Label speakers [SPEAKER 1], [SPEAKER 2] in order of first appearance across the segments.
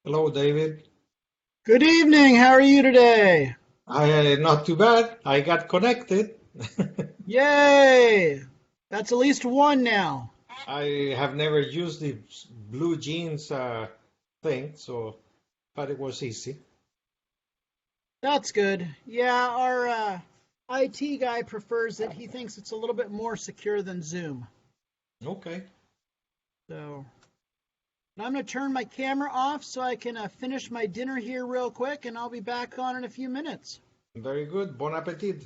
[SPEAKER 1] Hello, David.
[SPEAKER 2] Good evening. How are you today?
[SPEAKER 1] I not too bad. I got connected.
[SPEAKER 2] Yay! That's at least one now.
[SPEAKER 1] I have never used the blue jeans thing, so but it was easy.
[SPEAKER 2] That's good. Yeah, our IT guy prefers it. He thinks it's a little bit more secure than Zoom.
[SPEAKER 1] Okay,
[SPEAKER 2] So I'm going to turn my camera off so I can finish my dinner here real quick, and I'll be back on in a few minutes.
[SPEAKER 1] very good. Bon appetit.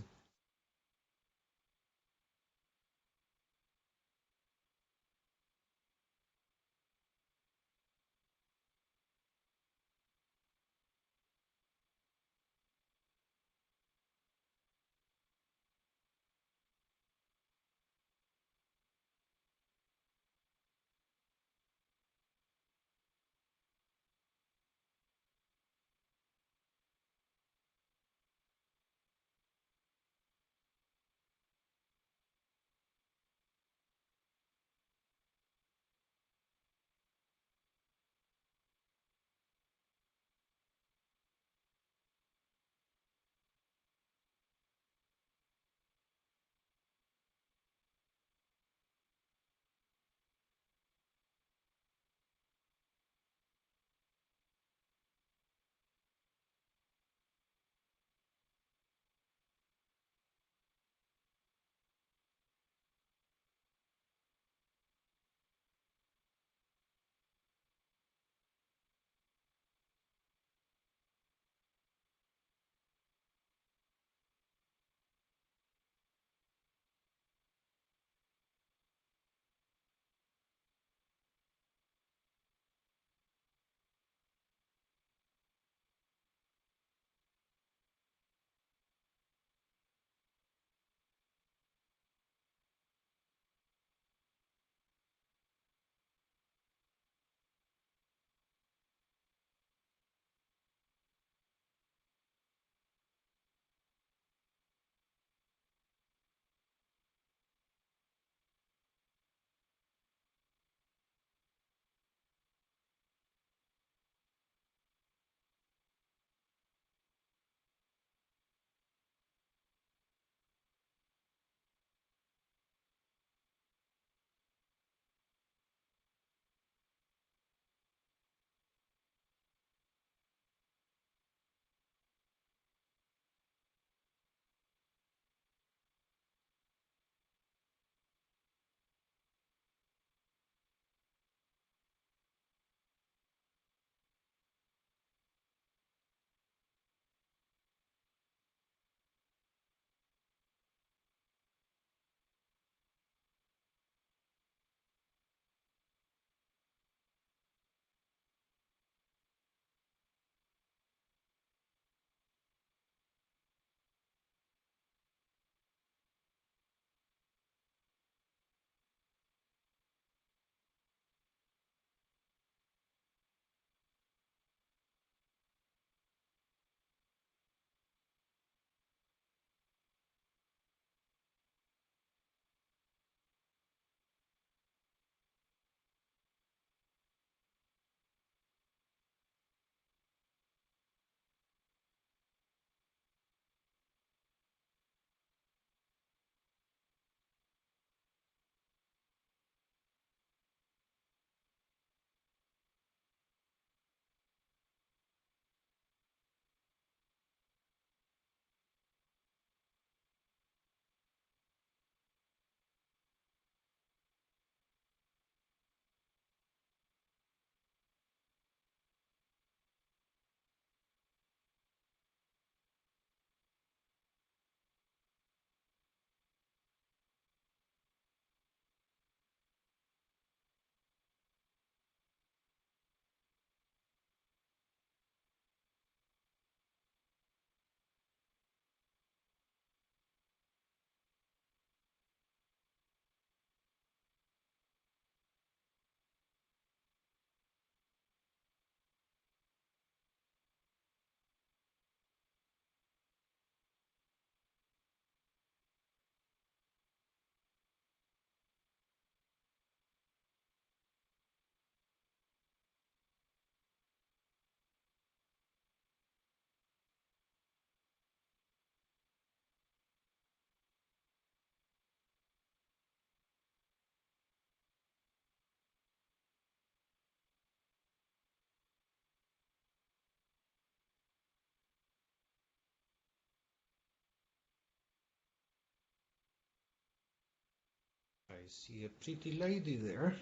[SPEAKER 1] see a pretty lady there.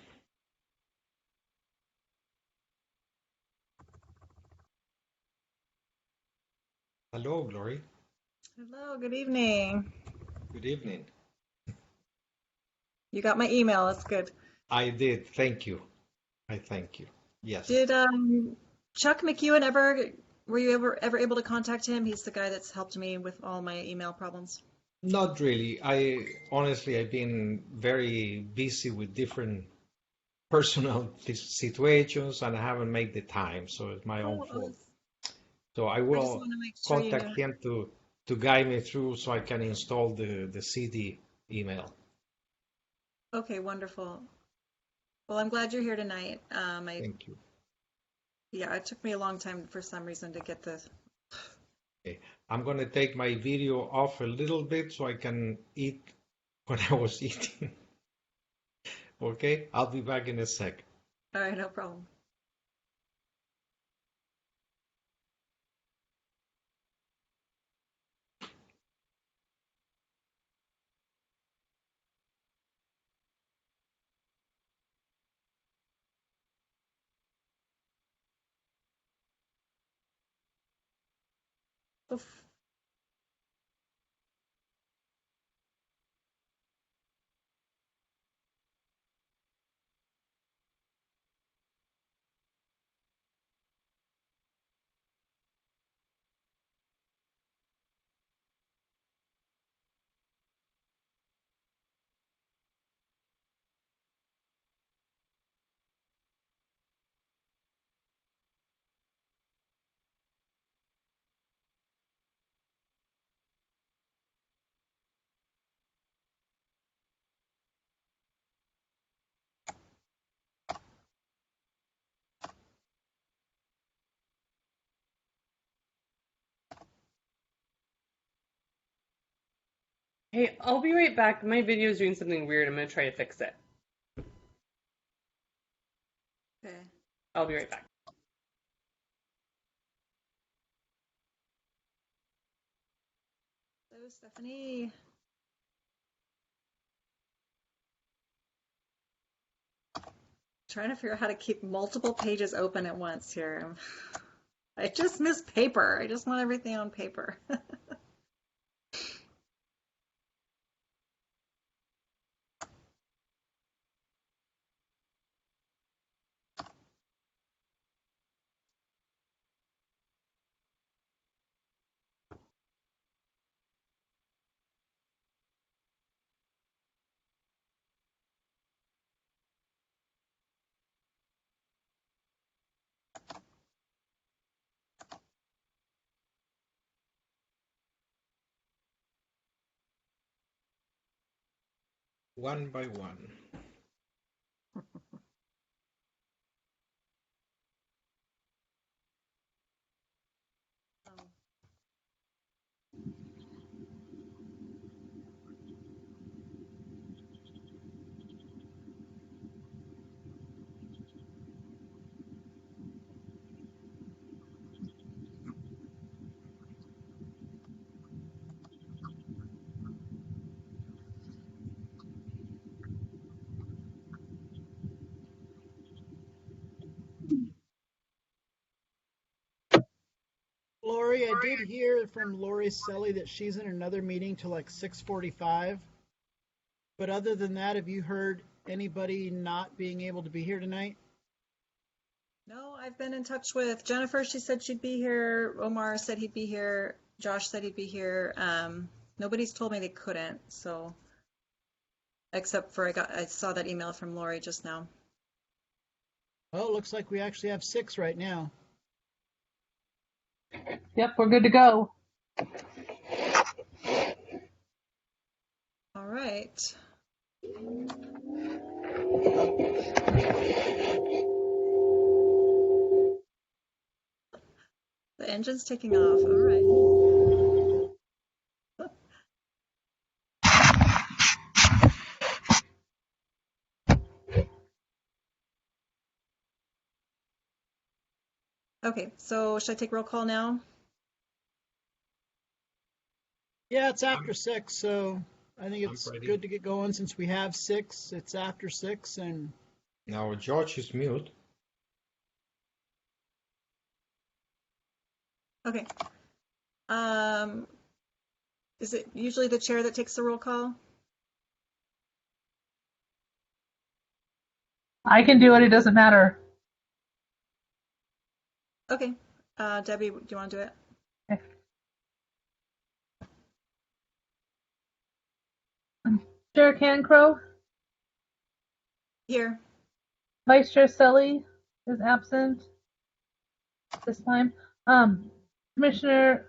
[SPEAKER 1] Hello, Glory.
[SPEAKER 3] Hello, good evening.
[SPEAKER 1] Good evening.
[SPEAKER 3] You got my email, that's good.
[SPEAKER 1] I did. Thank you. I thank you. Yes.
[SPEAKER 3] Did Chuck McEwen were you ever able to contact him? He's the guy that's helped me with all my email problems.
[SPEAKER 1] Not really. Honestly, I've been very busy with different personal situations and I haven't made the time, so it's my own fault. So I
[SPEAKER 3] I just
[SPEAKER 1] will
[SPEAKER 3] want to make sure you
[SPEAKER 1] contact
[SPEAKER 3] know.
[SPEAKER 1] him to guide me through so I can install the CD email.
[SPEAKER 3] Okay, wonderful. Well, I'm glad you're here tonight.
[SPEAKER 1] Thank you.
[SPEAKER 3] Yeah, it took me a long time for some reason to get this.
[SPEAKER 1] Okay. I'm going to take my video off a little bit so I can eat when I was eating. Okay, I'll be back in a sec.
[SPEAKER 3] All right, no problem. Oof.
[SPEAKER 4] Hey, I'll be right back. My video is doing something weird. I'm gonna try to fix it.
[SPEAKER 3] Okay.
[SPEAKER 4] I'll be right back.
[SPEAKER 3] So, Stephanie. Trying to figure out how to keep multiple pages open at once here. I just miss paper. I just want everything on paper.
[SPEAKER 1] 1 by 1.
[SPEAKER 2] Lori, I did hear from Lori Selly that she's in another meeting till like 6:45. But other than that, have you heard anybody not being able to be here tonight?
[SPEAKER 3] No, I've been in touch with Jennifer. She said she'd be here. Omar said he'd be here. Josh said he'd be here. Nobody's told me they couldn't. So, except for I saw that email from Lori just now.
[SPEAKER 2] Well, it looks like we actually have 6 right now.
[SPEAKER 5] Yep, we're good to go.
[SPEAKER 3] All right. The engine's taking off. All right. Okay, so should I take roll call now?
[SPEAKER 2] Yeah, it's after 6, so I think
[SPEAKER 1] I'm
[SPEAKER 2] it's
[SPEAKER 1] ready.
[SPEAKER 2] good to get going since we have 6. It's after 6, and
[SPEAKER 1] Now George is mute.
[SPEAKER 3] Okay. Is it usually the chair that takes the roll call?
[SPEAKER 5] I can do it. It doesn't matter.
[SPEAKER 3] Okay. Debbie, do you want to do it?
[SPEAKER 5] Okay. Chair Cancrow,
[SPEAKER 3] Here.
[SPEAKER 5] Vice Chair Sully is absent this time. Commissioner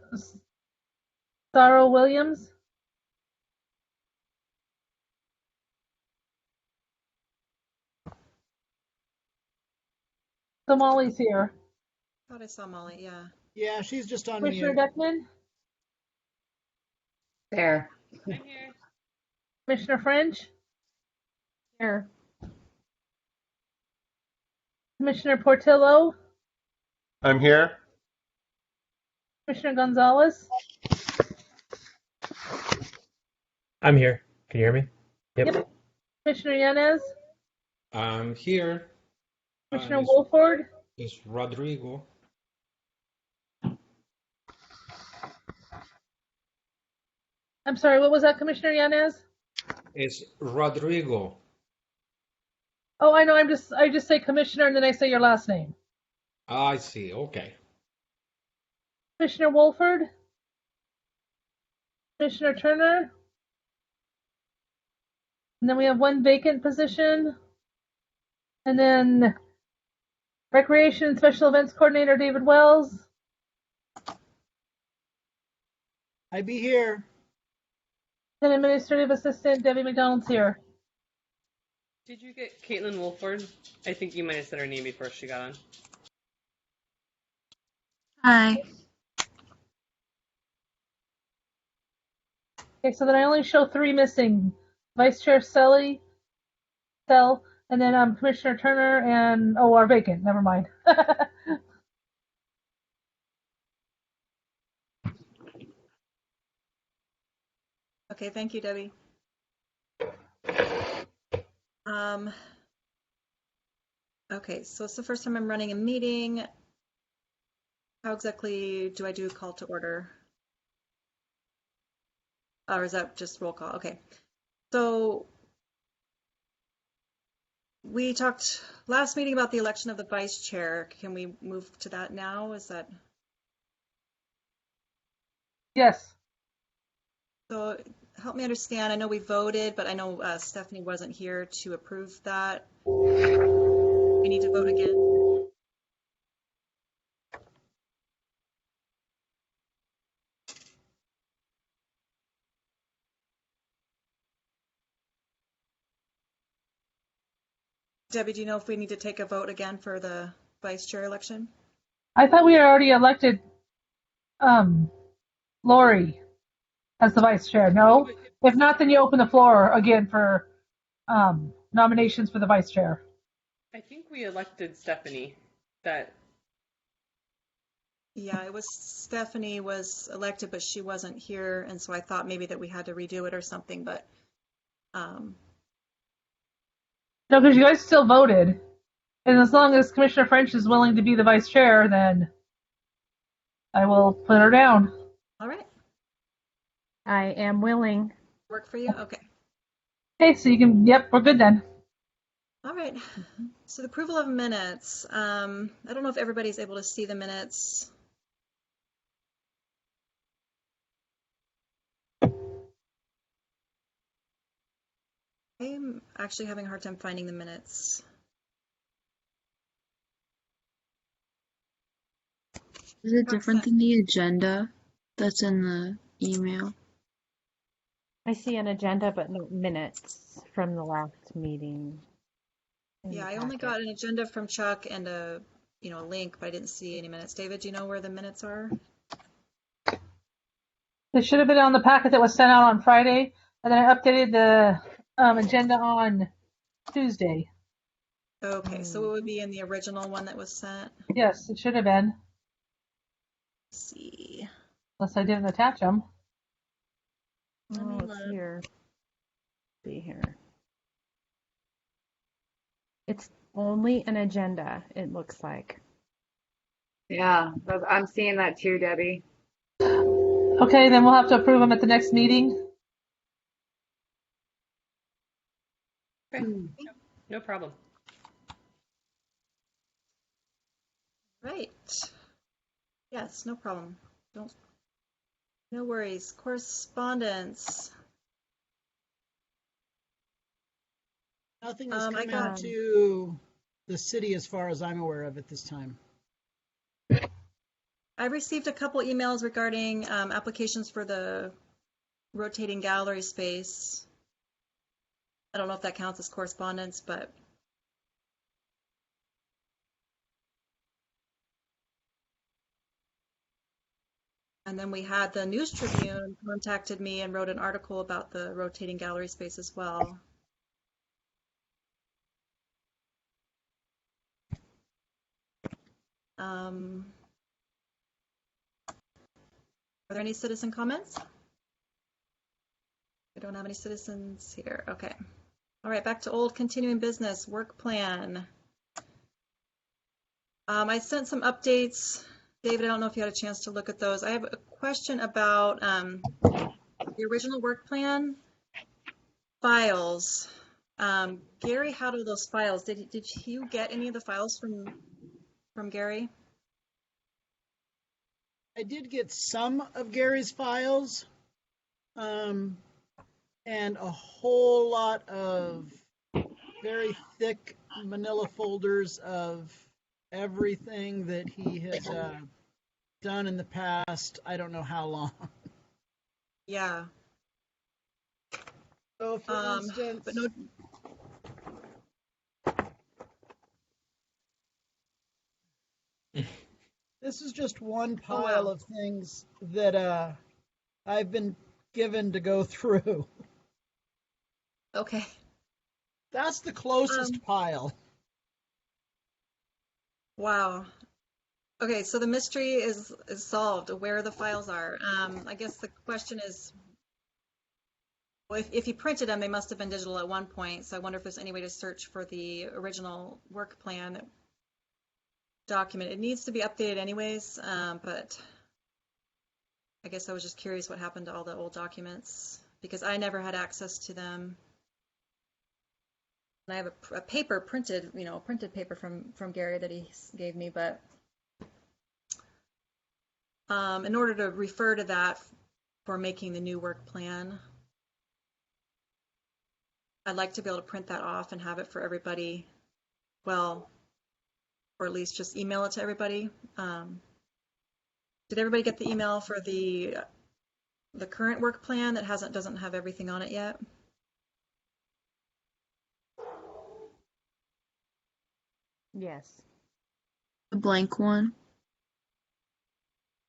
[SPEAKER 5] Sorrow Williams, Somali's here.
[SPEAKER 3] Thought I saw Molly. Yeah.
[SPEAKER 2] yeah, she's just on
[SPEAKER 5] Commissioner
[SPEAKER 2] mute.
[SPEAKER 5] Deckman,
[SPEAKER 6] There.
[SPEAKER 4] I'm here.
[SPEAKER 5] Commissioner French,
[SPEAKER 6] Here.
[SPEAKER 5] Commissioner Portillo,
[SPEAKER 7] I'm here.
[SPEAKER 5] Commissioner Gonzalez.
[SPEAKER 8] I'm here. Can you hear me?
[SPEAKER 5] Yep. Commissioner Yanez,
[SPEAKER 1] I'm here.
[SPEAKER 5] Commissioner
[SPEAKER 1] It's,
[SPEAKER 5] Wolford,
[SPEAKER 1] it's Rodrigo.
[SPEAKER 5] I'm sorry, what was that, Commissioner Yanez?
[SPEAKER 1] It's Rodrigo.
[SPEAKER 5] Oh, I know. I just say Commissioner and then I say your last name.
[SPEAKER 1] I see. Okay.
[SPEAKER 5] Commissioner Wolford, Commissioner Turner, and then we have one vacant position, and then Recreation and Special Events Coordinator David Wells,
[SPEAKER 2] I be here.
[SPEAKER 5] and Administrative Assistant Debbie McDonald's here.
[SPEAKER 4] Did you get Caitlin Wolford? I think you might have said her name before she got on.
[SPEAKER 9] Hi.
[SPEAKER 5] Okay, so then I only show 3 missing: Vice Chair Sell, and then Commissioner Turner and are vacant. Never mind.
[SPEAKER 3] Okay. Thank you, Debbie. Okay. So it's the first time I'm running a meeting. How exactly do I do a call to order? Or is that just roll call? Okay. So we talked last meeting about the election of the vice chair. Can we move to that now? Is that
[SPEAKER 5] Yes.
[SPEAKER 3] so? Help me understand. I know we voted, but I know Stephanie wasn't here to approve that. We need to vote again. Debbie, do you know if we need to take a vote again for the vice chair election?
[SPEAKER 5] I thought we had already elected Lori as the vice chair. No? If not, then you open the floor again for nominations for the vice chair.
[SPEAKER 4] I think we elected Stephanie. That
[SPEAKER 3] Yeah, it was Stephanie was elected, but she wasn't here, and so I thought maybe that we had to redo it or something, but
[SPEAKER 5] No, because you guys still voted. And as long as Commissioner French is willing to be the vice chair, then I will put her down.
[SPEAKER 3] all right.
[SPEAKER 9] I am willing.
[SPEAKER 3] Work for you? Okay.
[SPEAKER 5] Okay, so you can, yep, we're good then.
[SPEAKER 3] All right. So the approval of minutes. I don't know if everybody's able to see the minutes. I'm actually having a hard time finding the minutes.
[SPEAKER 9] Is it different than the agenda that's in the email?
[SPEAKER 6] I see an agenda, but no minutes from the last meeting.
[SPEAKER 3] Yeah, I only got an agenda from Chuck and a link, but I didn't see any minutes. David, do you know where the minutes are?
[SPEAKER 5] It should have been on the packet that was sent out on Friday, and then I updated the agenda on Tuesday.
[SPEAKER 3] Okay, so it would be in the original one that was sent.
[SPEAKER 5] Yes, it should have been,
[SPEAKER 3] Let's see.
[SPEAKER 5] unless I didn't attach them.
[SPEAKER 3] Let me
[SPEAKER 6] Oh, it's
[SPEAKER 3] look.
[SPEAKER 6] here. be here. It's only an agenda, it looks like.
[SPEAKER 10] Yeah, I'm seeing that too, Debbie.
[SPEAKER 5] Okay, then we'll have to approve them at the next meeting.
[SPEAKER 4] Okay. No problem.
[SPEAKER 3] Right. Yes, no problem. No worries. Correspondence.
[SPEAKER 2] Nothing has
[SPEAKER 3] I
[SPEAKER 2] come
[SPEAKER 3] got
[SPEAKER 2] out to the city as far as I'm aware of at this time.
[SPEAKER 3] I received a couple emails regarding applications for the rotating gallery space. I don't know if that counts as correspondence, but and then we had the News Tribune contacted me and wrote an article about the rotating gallery space as well. Are there any citizen comments? We don't have any citizens here. Okay. All right, back to old continuing business, work plan. I sent some updates. David, I don't know if you had a chance to look at those. I have a question about the original work plan files. Gary had all those files. Did you get any of the files from Gary?
[SPEAKER 2] I did get some of Gary's files, and a whole lot of very thick manila folders of everything that he had done in the past, I don't know how long.
[SPEAKER 3] Yeah.
[SPEAKER 2] So for instance,
[SPEAKER 3] but no.
[SPEAKER 2] This is just one pile of things that I've been given to go through.
[SPEAKER 3] Okay.
[SPEAKER 2] That's the closest pile.
[SPEAKER 3] Wow. Okay, so the mystery is solved, where the files are. I guess the question is, well, if you printed them, they must have been digital at one point. So I wonder if there's any way to search for the original work plan document. It needs to be updated anyways, but I guess I was just curious what happened to all the old documents because I never had access to them. And I have a paper printed, printed paper from Gary that he gave me, but in order to refer to that for making the new work plan, I'd like to be able to print that off and have it for everybody. Well, or at least just email it to everybody. Did everybody get the email for the current work plan that doesn't have everything on it yet?
[SPEAKER 6] Yes.
[SPEAKER 9] The blank one.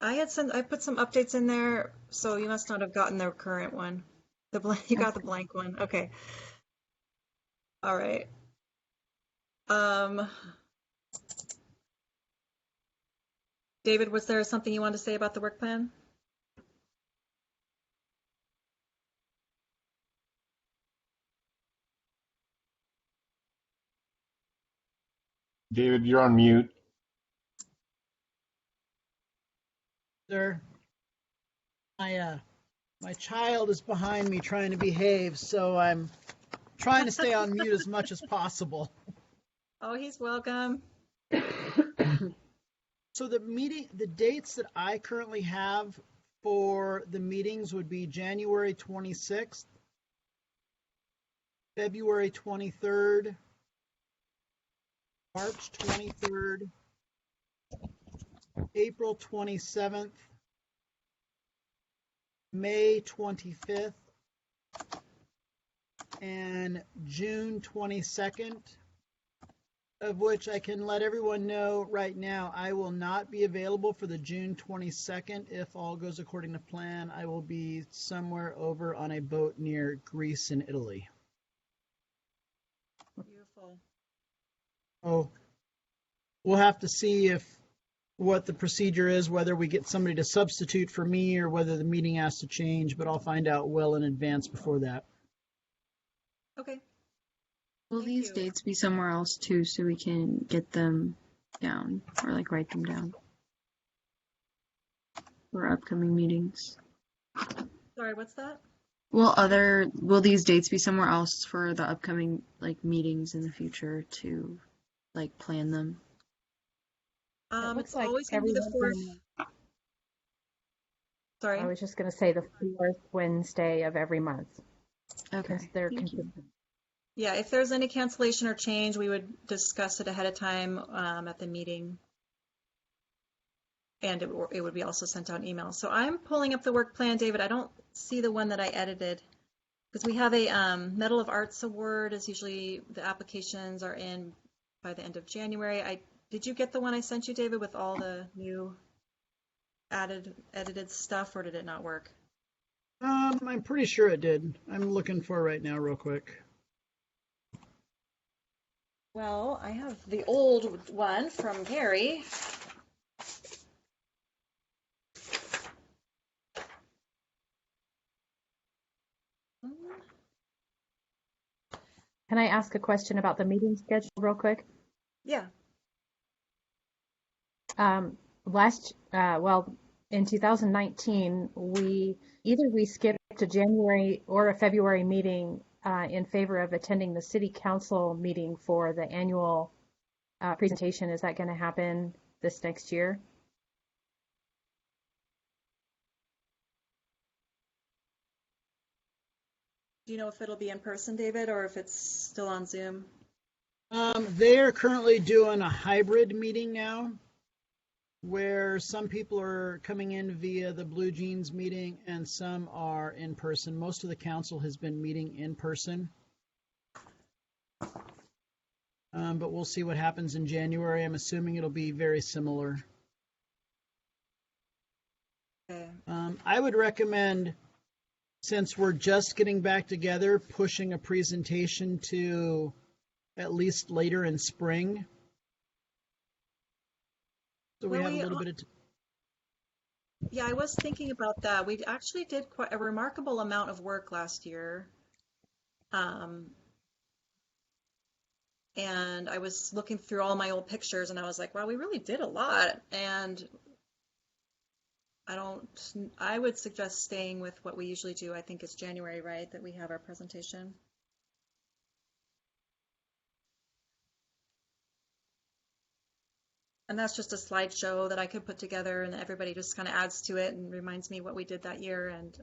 [SPEAKER 3] I put some updates in there, so you must not have gotten the current one. You got the blank one. Okay. All right. David, was there something you wanted to say about the work plan?
[SPEAKER 7] David, you're on mute.
[SPEAKER 2] Sir, my child is behind me trying to behave, so I'm trying to stay on mute as much as possible.
[SPEAKER 3] Oh, he's welcome.
[SPEAKER 2] So the dates that I currently have for the meetings would be January 26th, February 23rd, March 23rd, April 27th, May 25th, and June 22nd, of which I can let everyone know right now I will not be available for the June 22nd. If all goes according to plan, I will be somewhere over on a boat near Greece and Italy.
[SPEAKER 3] Beautiful.
[SPEAKER 2] Oh, we'll have to see what the procedure is, whether we get somebody to substitute for me or whether the meeting has to change, but I'll find out well in advance before that.
[SPEAKER 3] Okay.
[SPEAKER 9] Will
[SPEAKER 3] Thank
[SPEAKER 9] these
[SPEAKER 3] you.
[SPEAKER 9] dates be somewhere else too, so we can get them down or like write them down for upcoming meetings?
[SPEAKER 3] Sorry, what's that?
[SPEAKER 9] Will these dates be somewhere else for the upcoming like meetings in the future to like plan them?
[SPEAKER 6] It looks
[SPEAKER 3] It's
[SPEAKER 6] like
[SPEAKER 3] always going to
[SPEAKER 6] every
[SPEAKER 3] be the fourth.
[SPEAKER 6] I
[SPEAKER 3] Sorry.
[SPEAKER 6] was just going to say the fourth Wednesday of every month because
[SPEAKER 9] Okay,
[SPEAKER 6] they're
[SPEAKER 9] thank you.
[SPEAKER 6] consistent.
[SPEAKER 3] Yeah, if there's any cancellation or change, we would discuss it ahead of time at the meeting. And it would be also sent out email. So I'm pulling up the work plan, David. I don't see the one that I edited because we have a Medal of Arts award. Is usually the applications are in by the end of January. Did you get the one I sent you, David, with all the new edited stuff, or did it not work?
[SPEAKER 2] I'm pretty sure it did. I'm looking for it right now, real quick.
[SPEAKER 3] Well, I have the old one from Gary.
[SPEAKER 6] Can I ask a question about the meeting schedule real quick?
[SPEAKER 3] Yeah.
[SPEAKER 6] In 2019, we skipped a January or a February meeting in favor of attending the city council meeting for the annual presentation. Is that going to happen this next year?
[SPEAKER 3] Do you know if it'll be in person, David, or if it's still on Zoom?
[SPEAKER 2] They are currently doing a hybrid meeting now, where some people are coming in via the Blue Jeans meeting and some are in person. Most of the council has been meeting in person. But we'll see what happens in January. I'm assuming it'll be very similar.
[SPEAKER 3] Okay.
[SPEAKER 2] I would recommend, since we're just getting back together, pushing a presentation to at least later in spring. So we have a little bit of
[SPEAKER 3] Yeah, I was thinking about that. We actually did quite a remarkable amount of work last year. And I was looking through all my old pictures and I was like, wow, we really did a lot. And I would suggest staying with what we usually do. I think it's January, right, that we have our presentation. And that's just a slideshow that I could put together and everybody just kind of adds to it and reminds me what we did that year. And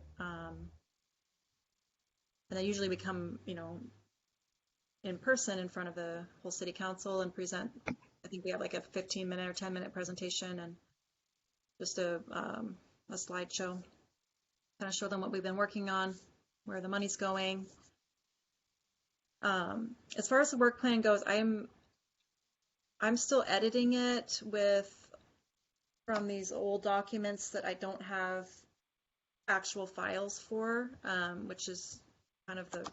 [SPEAKER 3] then usually we come, in person in front of the whole city council and present. I think we have like a 15-minute or 10-minute presentation and just a slideshow. Kind of show them what we've been working on, where the money's going. As far as the work plan goes, I'm still editing it from these old documents that I don't have actual files for, which is kind of the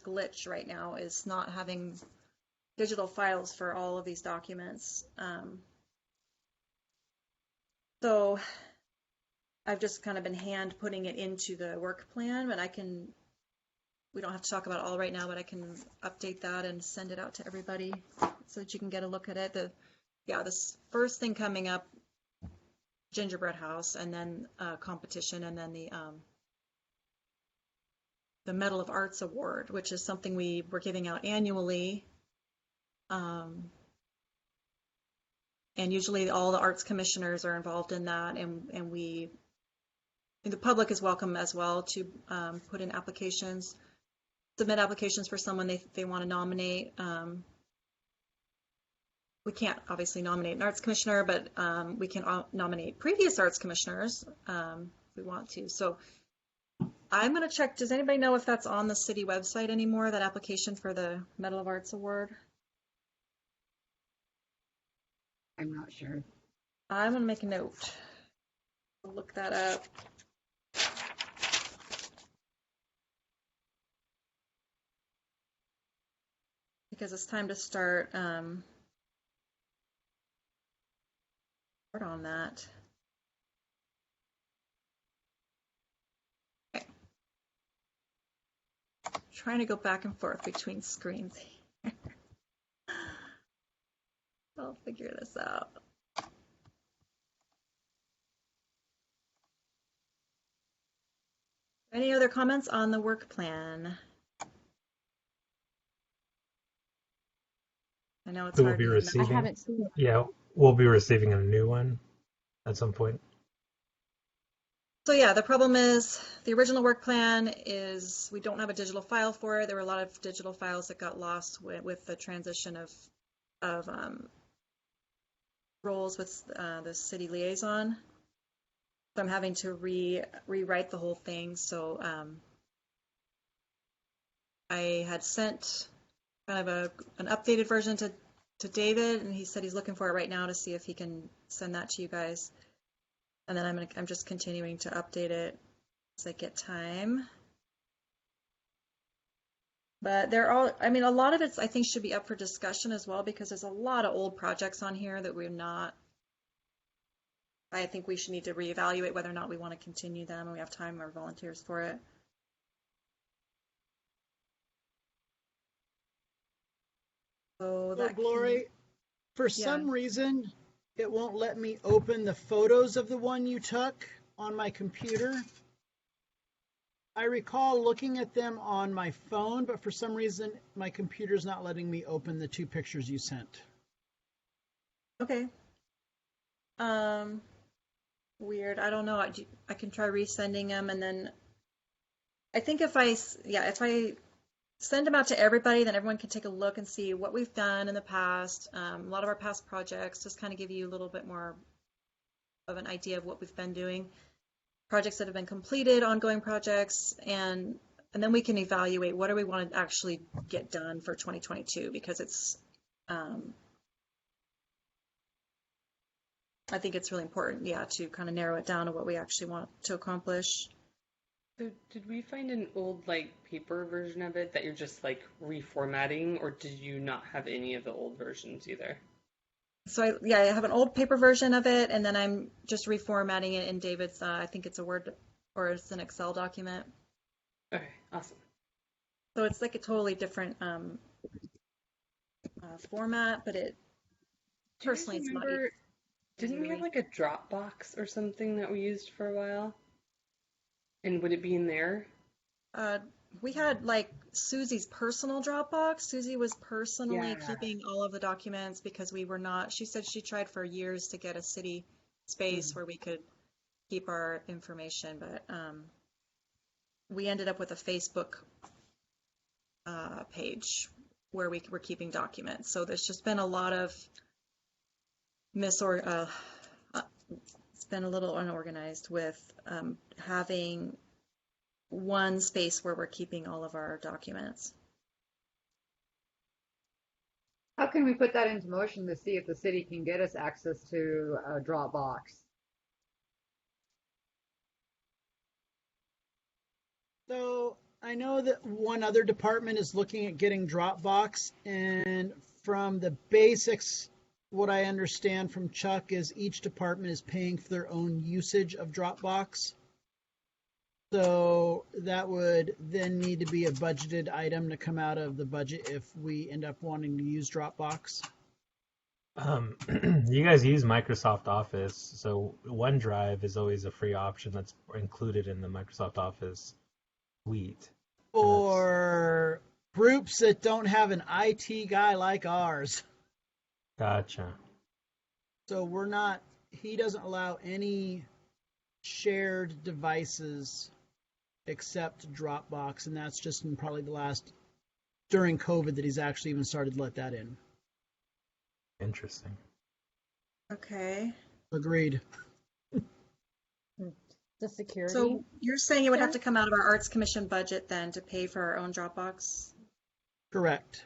[SPEAKER 3] glitch right now, is not having digital files for all of these documents. So I've just kind of been hand putting it into the work plan, but we don't have to talk about it all right now, but I can update that and send it out to everybody so that you can get a look at it. This first thing coming up, gingerbread house, and then competition, and then the Medal of Arts Award, which is something we were giving out annually. And usually all the arts commissioners are involved in that, and the public is welcome as well to put in applications, submit applications for someone they want to nominate. We can't obviously nominate an arts commissioner, but we can nominate previous arts commissioners if we want to. So I'm going to check. Does anybody know if that's on the city website anymore, that application for the Medal of Arts Award?
[SPEAKER 10] I'm not sure.
[SPEAKER 3] I'm going to make a note. I'll look that up. Because it's time to start on that. trying to go back and forth between screens. I'll figure this out. Any other comments on the work plan? I know it's
[SPEAKER 8] We will
[SPEAKER 3] hard
[SPEAKER 8] be
[SPEAKER 3] to
[SPEAKER 6] I
[SPEAKER 8] receiving.
[SPEAKER 6] haven't seen it.
[SPEAKER 8] Yeah, we'll be receiving a new one at some point.
[SPEAKER 3] So yeah, the problem is the original work plan is we don't have a digital file for it. There were a lot of digital files that got lost with the transition of roles with the city liaison. So I'm having to rewrite the whole thing. So I had sent kind of an updated version to David, and he said he's looking for it right now to see if he can send that to you guys. And then I'm just continuing to update it as I get time. But they're all, I mean, a lot of it I think should be up for discussion as well, because there's a lot of old projects on here that we're not, I think we should need to reevaluate whether or not we want to continue them and we have time or volunteers for it. So that
[SPEAKER 2] Glory, for some reason, it won't let me open the photos of the one you took on my computer. I recall looking at them on my phone, but for some reason, my computer's not letting me open the 2 pictures you sent.
[SPEAKER 3] Okay. Weird. I don't know. I can try resending them, and then I think if I send them out to everybody, then everyone can take a look and see what we've done in the past. A lot of our past projects, just kind of give you a little bit more of an idea of what we've been doing. Projects that have been completed, ongoing projects, and then we can evaluate what do we want to actually get done for 2022, because it's I think it's really important, to kind of narrow it down to what we actually want to accomplish.
[SPEAKER 4] So did we find an old paper version of it that you're just reformatting, or did you not have any of the old versions either?
[SPEAKER 3] So I have an old paper version of it, and then I'm just reformatting it in David's, I think it's a Word or it's an Excel document.
[SPEAKER 4] Okay, awesome.
[SPEAKER 3] So it's like a totally different format, but personally it's not.
[SPEAKER 4] Didn't we have a Dropbox or something that we used for a while? And would it be in there?
[SPEAKER 3] We had Susie's personal Dropbox. Susie was personally keeping all of the documents because we were not, she said she tried for years to get a city space where we could keep our information, but we ended up with a Facebook page where we were keeping documents. So there's just been a lot of it's been a little unorganized with having one space where we're keeping all of our documents.
[SPEAKER 10] How can we put that into motion to see if the city can get us access to a Dropbox?
[SPEAKER 2] So I know that one other department is looking at getting Dropbox, and from the basics, what I understand from Chuck is each department is paying for their own usage of Dropbox. So that would then need to be a budgeted item to come out of the budget if we end up wanting to use Dropbox.
[SPEAKER 8] You guys use Microsoft Office, so OneDrive is always a free option that's included in the Microsoft Office suite.
[SPEAKER 2] For groups that don't have an IT guy like ours.
[SPEAKER 8] Gotcha.
[SPEAKER 2] So he doesn't allow any shared devices except Dropbox, and that's just in probably during COVID that he's actually even started to let that in.
[SPEAKER 8] Interesting.
[SPEAKER 3] Okay.
[SPEAKER 2] Agreed.
[SPEAKER 6] The security.
[SPEAKER 3] So you're saying it would have to come out of our Arts Commission budget then to pay for our own Dropbox?
[SPEAKER 2] Correct.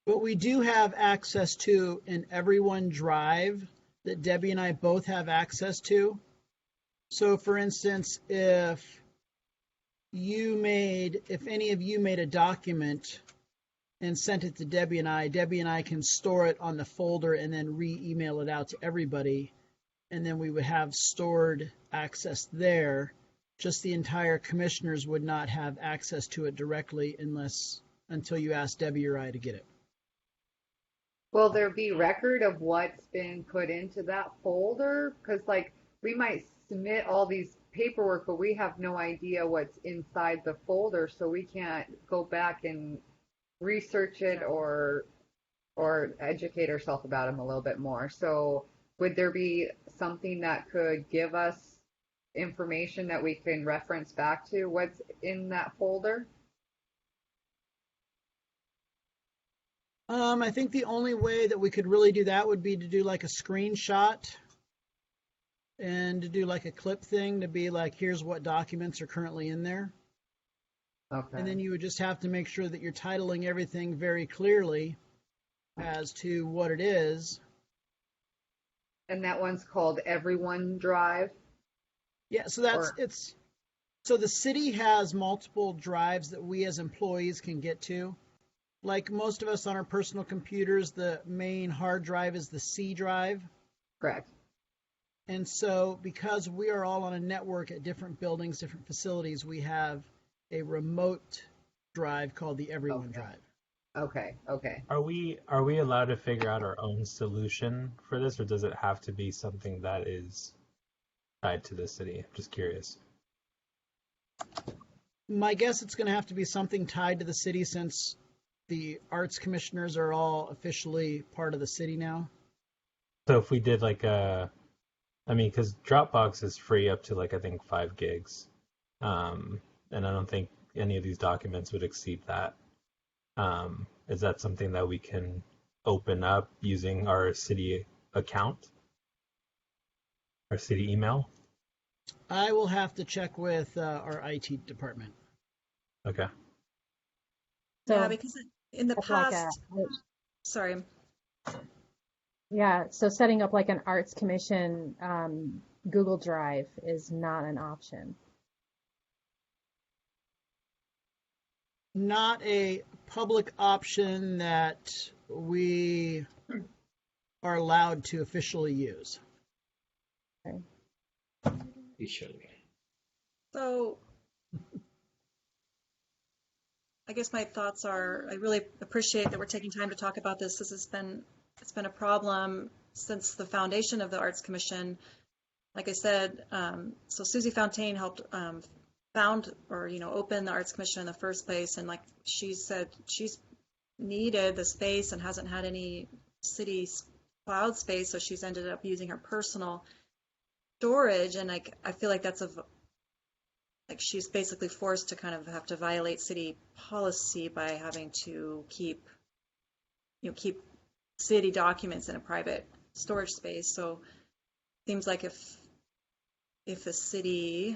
[SPEAKER 2] But we do have access to an Everyone Drive that Debbie and I both have access to. So for instance, if any of you made a document and sent it to Debbie and I can store it on the folder and then re-email it out to everybody. And then we would have stored access there Just the entire commissioners would not have access to it directly until you ask Debbie or I to get it.
[SPEAKER 10] Will there be record of what's been put into that folder? Because like we might submit all these paperwork, but we have no idea what's inside the folder, so we can't go back and research it or educate ourselves about them a little bit more. So would there be something that could give us information that we can reference back to what's in that folder?
[SPEAKER 2] I think the only way that we could really do that would be to do like a screenshot and to do like a clip thing to be like, here's what documents are currently in there.
[SPEAKER 10] Okay.
[SPEAKER 2] And then you would just have to make sure that you're titling everything very clearly as to what it is.
[SPEAKER 10] And that one's called Everyone Drive?
[SPEAKER 2] Yeah, so so the city has multiple drives that we as employees can get to. Like most of us on our personal computers, the main hard drive is the C drive.
[SPEAKER 10] Correct.
[SPEAKER 2] And so because we are all on a network at different buildings, different facilities, we have a remote drive called the Everyone Drive.
[SPEAKER 10] Okay.
[SPEAKER 8] Are we allowed to figure out our own solution for this, or does it have to be something that is tied to the city? I'm just curious.
[SPEAKER 2] My guess it's going to have to be something tied to the city since the arts commissioners are all officially part of the city now.
[SPEAKER 8] So if we did like because Dropbox is free up to like I think 5 gigs, and I don't think any of these documents would exceed that. Is that something that we can open up using our city account, our city email?
[SPEAKER 2] I will have to check with our IT department.
[SPEAKER 8] Okay.
[SPEAKER 6] So
[SPEAKER 3] Yeah, because in the
[SPEAKER 6] that's like
[SPEAKER 3] past, sorry.
[SPEAKER 6] yeah, so setting up like an arts commission Google Drive is not an option.
[SPEAKER 2] Not a public option that we are allowed to officially use.
[SPEAKER 6] Okay.
[SPEAKER 1] Officially.
[SPEAKER 3] So I guess my thoughts are, I really appreciate that we're taking time to talk about this. It's been a problem since the foundation of the Arts Commission. Like I said, so Susie Fontaine helped open the Arts Commission in the first place. And like she said, she's needed the space and hasn't had any city cloud space. So she's ended up using her personal storage. And like, I feel like she's basically forced to kind of have to violate city policy by having to keep city documents in a private storage space. So it seems like if the city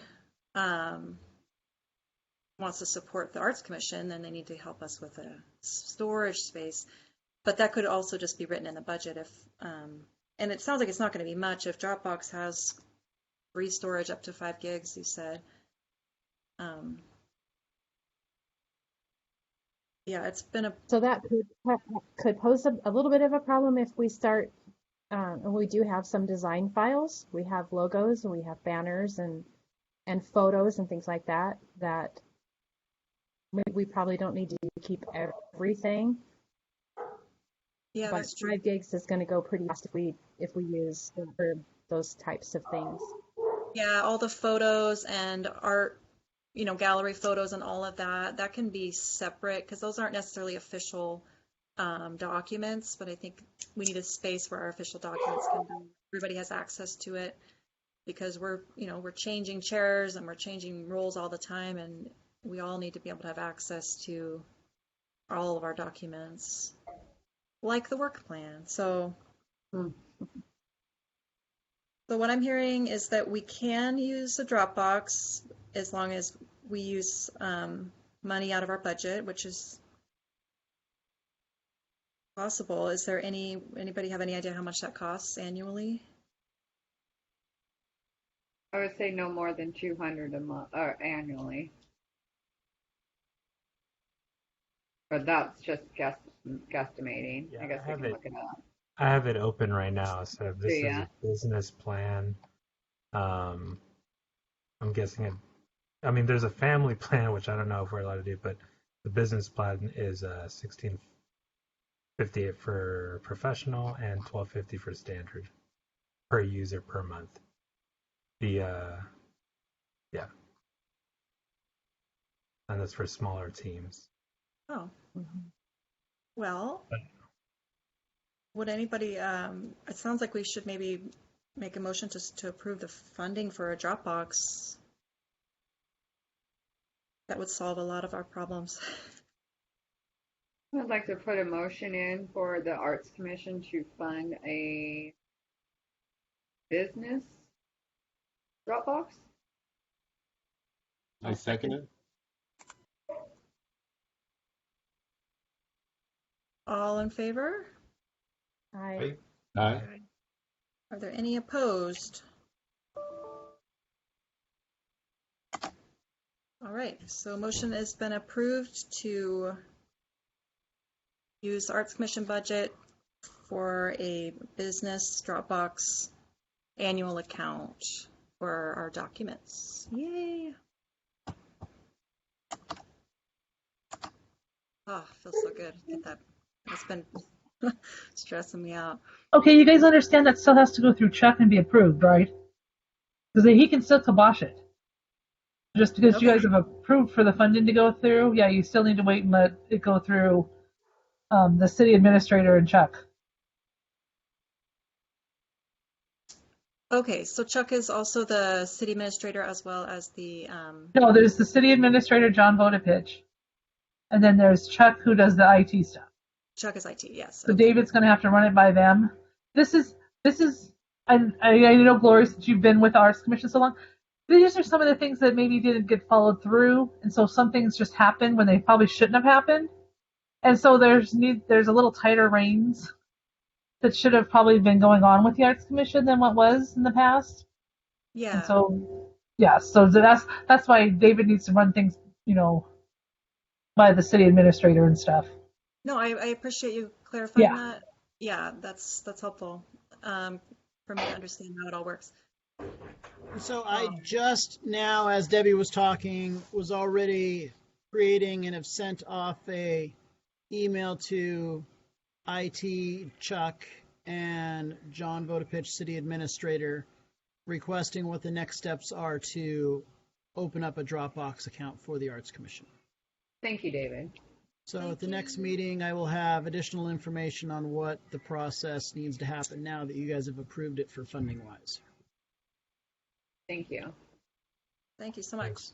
[SPEAKER 3] wants to support the Arts Commission, then they need to help us with a storage space. But that could also just be written in the budget and it sounds like it's not going to be much if Dropbox has free storage up to 5 gigs, you said. Yeah, it's been
[SPEAKER 6] So that could pose a little bit of a problem if we start, and we do have some design files. We have logos and we have banners and photos and things like that we probably don't need to keep everything.
[SPEAKER 3] Yeah,
[SPEAKER 6] but
[SPEAKER 3] that's true.
[SPEAKER 6] 5 gigs is going to go pretty fast if we use those types of things.
[SPEAKER 3] Yeah, all the photos and art, gallery photos and all of that can be separate because those aren't necessarily official documents, but I think we need a space where our official documents can be, everybody has access to it because we're changing chairs and we're changing roles all the time and we all need to be able to have access to all of our documents, like the work plan. So what I'm hearing is that we can use the Dropbox as long as we use money out of our budget, which is possible. Is there anybody have any idea how much that costs annually?
[SPEAKER 10] I would say no more than 200 a month or annually. But that's just guesstimating.
[SPEAKER 8] Yeah,
[SPEAKER 10] I guess we can look it up.
[SPEAKER 8] I have it open right now. So this is
[SPEAKER 10] Yeah.
[SPEAKER 8] a business plan. I'm guessing I mean, there's a family plan, which I don't know if we're allowed to do, but the business plan is $16.50 for professional and $12.50 for standard per user per month. The yeah, and that's for smaller teams.
[SPEAKER 3] Oh, well, would anybody, it sounds like we should maybe make a motion to approve the funding for a Dropbox. That would solve a lot of our problems.
[SPEAKER 10] I'd like to put a motion in for the Arts Commission to fund a business Dropbox.
[SPEAKER 7] I second it.
[SPEAKER 3] All in favor?
[SPEAKER 6] I
[SPEAKER 7] Aye.
[SPEAKER 3] Are there any opposed? All right, so motion has been approved to use the Arts Commission budget for a business Dropbox annual account for our documents. Yay! Oh, feels so good. Get that. It's been stressing me out.
[SPEAKER 5] Okay, you guys understand that still has to go through Chuck and be approved, right? Because he can still kibosh it. Just because you
[SPEAKER 3] Okay.
[SPEAKER 5] guys have approved for the funding to go through, yeah, you still need to wait and let it go through the city administrator and Chuck.
[SPEAKER 3] Okay, so Chuck is also the city administrator as well as the,
[SPEAKER 5] No, there's the city administrator, John Vodopich, and then there's Chuck who does the IT stuff.
[SPEAKER 3] Chuck is IT, yes.
[SPEAKER 5] So
[SPEAKER 3] Okay.
[SPEAKER 5] David's going to have to run it by them. This is. I know, Glory, since you've been with the Arts Commission so long, these are some of the things that maybe didn't get followed through, and so some things just happened when they probably shouldn't have happened. And so there's a little tighter reins that should have probably been going on with the Arts Commission than what was in the past.
[SPEAKER 3] Yeah.
[SPEAKER 5] And so, yeah, so that's why David needs to run things, by the city administrator and stuff.
[SPEAKER 3] No, I appreciate you clarifying
[SPEAKER 5] Yeah.
[SPEAKER 3] that. Yeah, that's helpful for me to understand how it all works.
[SPEAKER 2] So I just now, as Debbie was talking, was already creating and have sent off a email to IT, Chuck, and John Vodopich, City Administrator, requesting what the next steps are to open up a Dropbox account for the Arts Commission.
[SPEAKER 10] Thank you, David.
[SPEAKER 2] So at the next meeting, I will have additional information on what the process needs to happen now that you guys have approved it for funding-wise.
[SPEAKER 10] Thank you.
[SPEAKER 3] Thank you so much.
[SPEAKER 8] Thanks.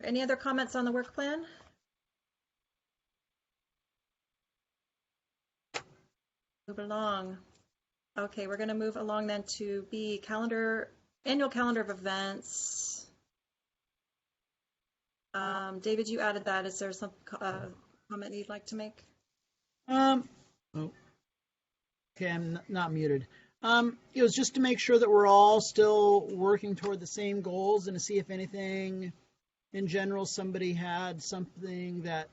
[SPEAKER 3] Any other comments on the work plan? Move along. Okay, we're going to move along then to B, annual calendar of events. David, you added that. Is there some comment you'd like to make?
[SPEAKER 2] Okay, I'm not muted. It was just to make sure that we're all still working toward the same goals and to see if anything in general, somebody had something that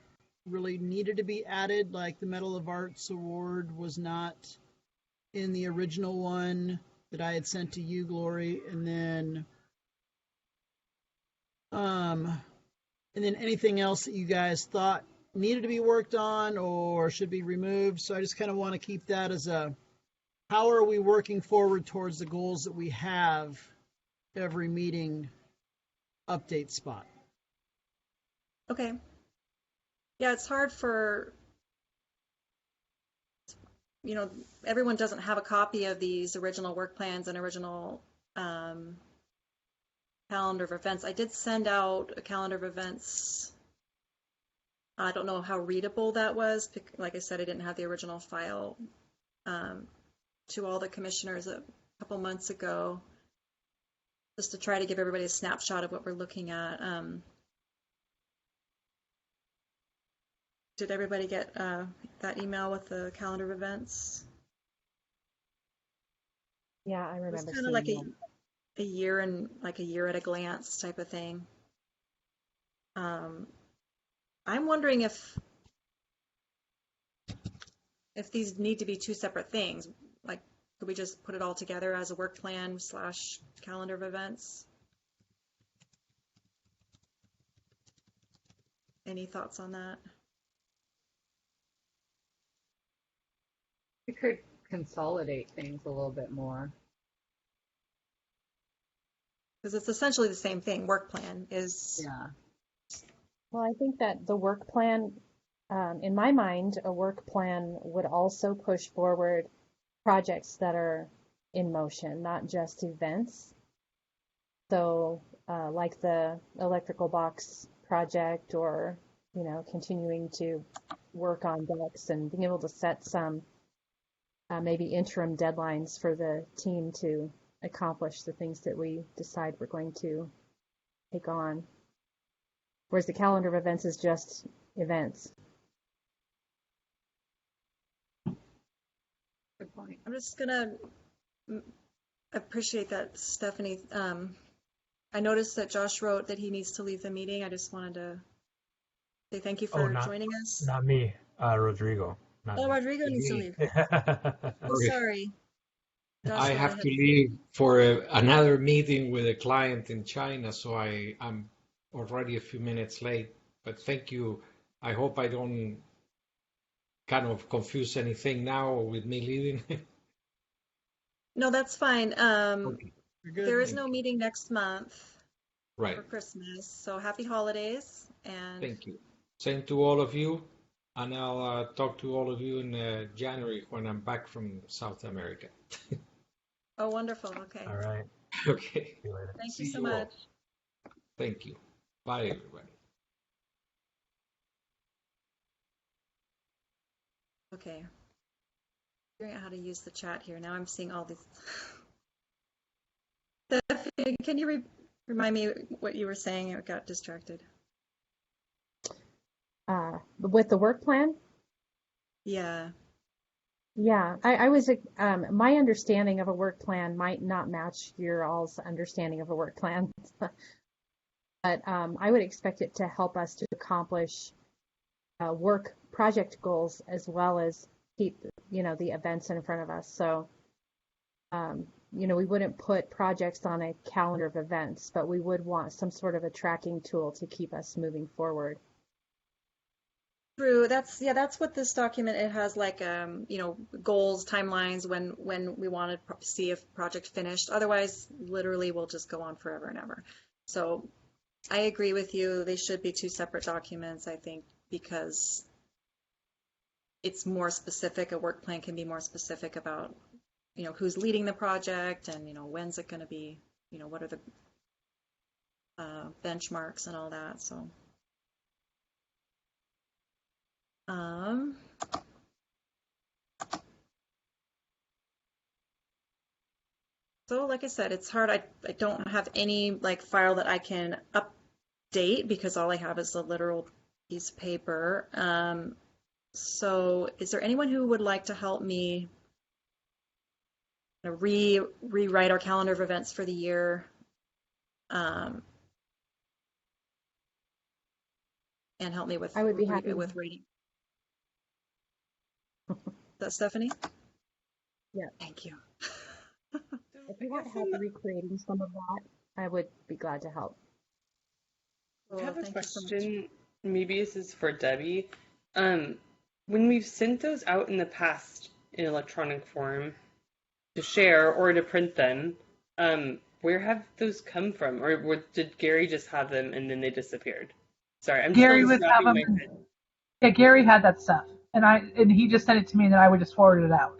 [SPEAKER 2] really needed to be added, like the Medal of Arts Award was not in the original one that I had sent to you, Glory, and then anything else that you guys thought needed to be worked on or should be removed. So I just kind of want to keep that as how are we working forward towards the goals that we have every meeting update spot.
[SPEAKER 3] Okay. Yeah, it's hard for, everyone doesn't have a copy of these original work plans and original calendar of events. I did send out a calendar of events. I don't know how readable that was. Like I said, I didn't have the original file to all the commissioners a couple months ago, just to try to give everybody a snapshot of what we're looking at. Did everybody get that email with the calendar of events?
[SPEAKER 6] Yeah, I remember.
[SPEAKER 3] It's kind of like a year at a glance type of thing. I'm wondering if these need to be two separate things. Like, could we just put it all together as a work plan / calendar of events? Any thoughts on that?
[SPEAKER 10] We could consolidate things a little bit more.
[SPEAKER 3] Because it's essentially the same thing. Work plan is.
[SPEAKER 10] Yeah.
[SPEAKER 6] Well, I think that the work plan, in my mind, a work plan would also push forward projects that are in motion, not just events. So, like the electrical box project, or, continuing to work on decks and being able to set some maybe interim deadlines for the team to accomplish the things that we decide we're going to take on. Whereas the calendar of events is just events.
[SPEAKER 10] Good point.
[SPEAKER 3] I'm just gonna appreciate that, Stephanie. I noticed that Josh wrote that he needs to leave the meeting. I just wanted to say thank you for joining us.
[SPEAKER 8] Not me, Rodrigo. Not
[SPEAKER 3] Oh,
[SPEAKER 8] me.
[SPEAKER 3] Rodrigo needs to leave. Oh, sorry. Josh
[SPEAKER 1] I
[SPEAKER 3] went
[SPEAKER 1] have
[SPEAKER 3] ahead.
[SPEAKER 1] to leave for another meeting with a client in China, so I'm already a few minutes late. But thank you. I hope I don't kind of confuse anything now with me leaving.
[SPEAKER 3] No, that's fine.
[SPEAKER 1] Okay,
[SPEAKER 2] You're good.
[SPEAKER 3] There is no meeting next month
[SPEAKER 1] right.
[SPEAKER 3] for Christmas, so happy holidays. And
[SPEAKER 1] Thank you. Same to all of you, and I'll talk to all of you in January when I'm back from South America.
[SPEAKER 3] oh, wonderful. Okay.
[SPEAKER 8] All right.
[SPEAKER 1] Okay.
[SPEAKER 8] See you later.
[SPEAKER 3] Thank
[SPEAKER 1] See
[SPEAKER 3] you so
[SPEAKER 1] you all.
[SPEAKER 3] much.
[SPEAKER 1] Thank you. Bye, everybody.
[SPEAKER 3] Okay. Figuring out how to use the chat here. Now I'm seeing all these. Stephanie, can you remind me what you were saying? I got distracted.
[SPEAKER 6] With the work plan,
[SPEAKER 3] Yeah.
[SPEAKER 6] yeah, I was, my understanding of a work plan might not match your all's understanding of a work plan, but I would expect it to help us to accomplish work project goals as well as keep, the events in front of us. So, we wouldn't put projects on a calendar of events, but we would want some sort of a tracking tool to keep us moving forward.
[SPEAKER 3] True. That's what this document, it has, like, goals, timelines, when we want to see if project finished. Otherwise, literally we'll just go on forever and ever. So I agree with you. They should be two separate documents, I think, because it's more specific. A work plan can be more specific about, who's leading the project, and, when's it going to be, what are the benchmarks and all that. So so like I said, it's hard. I don't have any, like, file that I can update because all I have is a literal piece of paper. So is there anyone who would like to help me rewrite our calendar of events for the year? And help me with
[SPEAKER 6] I would be happy.
[SPEAKER 3] with reading. Is that Stephanie?
[SPEAKER 6] Yeah.
[SPEAKER 3] Thank you.
[SPEAKER 6] If you want help recreating some of that, I would be glad to help.
[SPEAKER 4] I have a
[SPEAKER 3] Thank you so much.
[SPEAKER 4] question. Maybe this is for Debbie. When we've sent those out in the past in electronic form to share or to print them, where have those come from? Or did Gary just have them and then they disappeared? Sorry, I'm
[SPEAKER 5] Gary
[SPEAKER 4] still
[SPEAKER 5] would have
[SPEAKER 4] wrapping
[SPEAKER 5] them.
[SPEAKER 4] my head.
[SPEAKER 5] Yeah, Gary had that stuff, and he just sent it to me, and then I would just forward it out.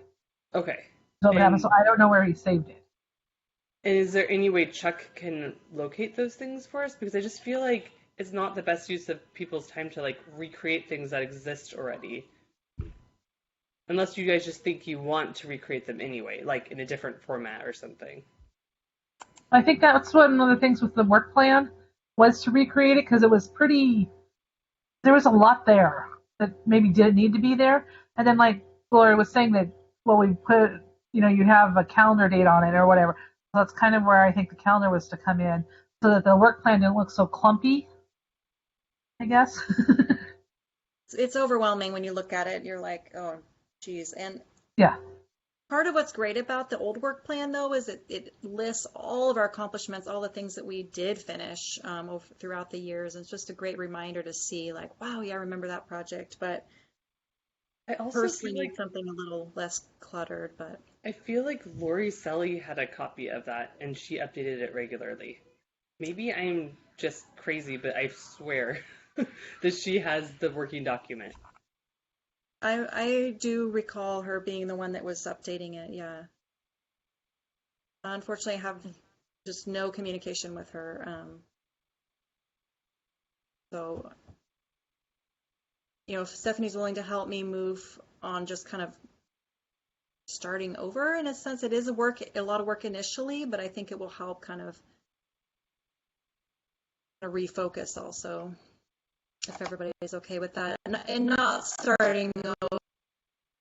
[SPEAKER 4] Okay.
[SPEAKER 5] So I don't know where he saved it.
[SPEAKER 4] And is there any way Chuck can locate those things for us? Because I just feel like it's not the best use of people's time to, like, recreate things that exist already. Unless you guys just think you want to recreate them anyway, like in a different format or something.
[SPEAKER 5] I think that's one of the things with the work plan was to recreate it because it was there was a lot there that maybe didn't need to be there. And then, like Gloria was saying, that, well, we put, you have a calendar date on it or whatever. So that's kind of where I think the calendar was to come in, so that the work plan didn't look so clumpy, I guess.
[SPEAKER 3] It's overwhelming when you look at it. You're like, oh, geez. And
[SPEAKER 5] Yeah.
[SPEAKER 3] Part of what's great about the old work plan, though, is it lists all of our accomplishments, all the things that we did finish throughout the years. And it's just a great reminder to see, like, wow, yeah, I remember that project. But
[SPEAKER 4] I also
[SPEAKER 3] personally
[SPEAKER 4] feel
[SPEAKER 3] need
[SPEAKER 4] like
[SPEAKER 3] something a little less cluttered. But
[SPEAKER 4] Lori Selly had a copy of that and she updated it regularly. Maybe I'm just crazy, but I swear that she has the working document.
[SPEAKER 3] I do recall her being the one that was updating it. Yeah. Unfortunately, I have just no communication with her. So, if Stephanie's willing to help me move on, just kind of starting over in a sense, it is a lot of work initially, but I think it will help kind of refocus also, if everybody's okay with that, and not starting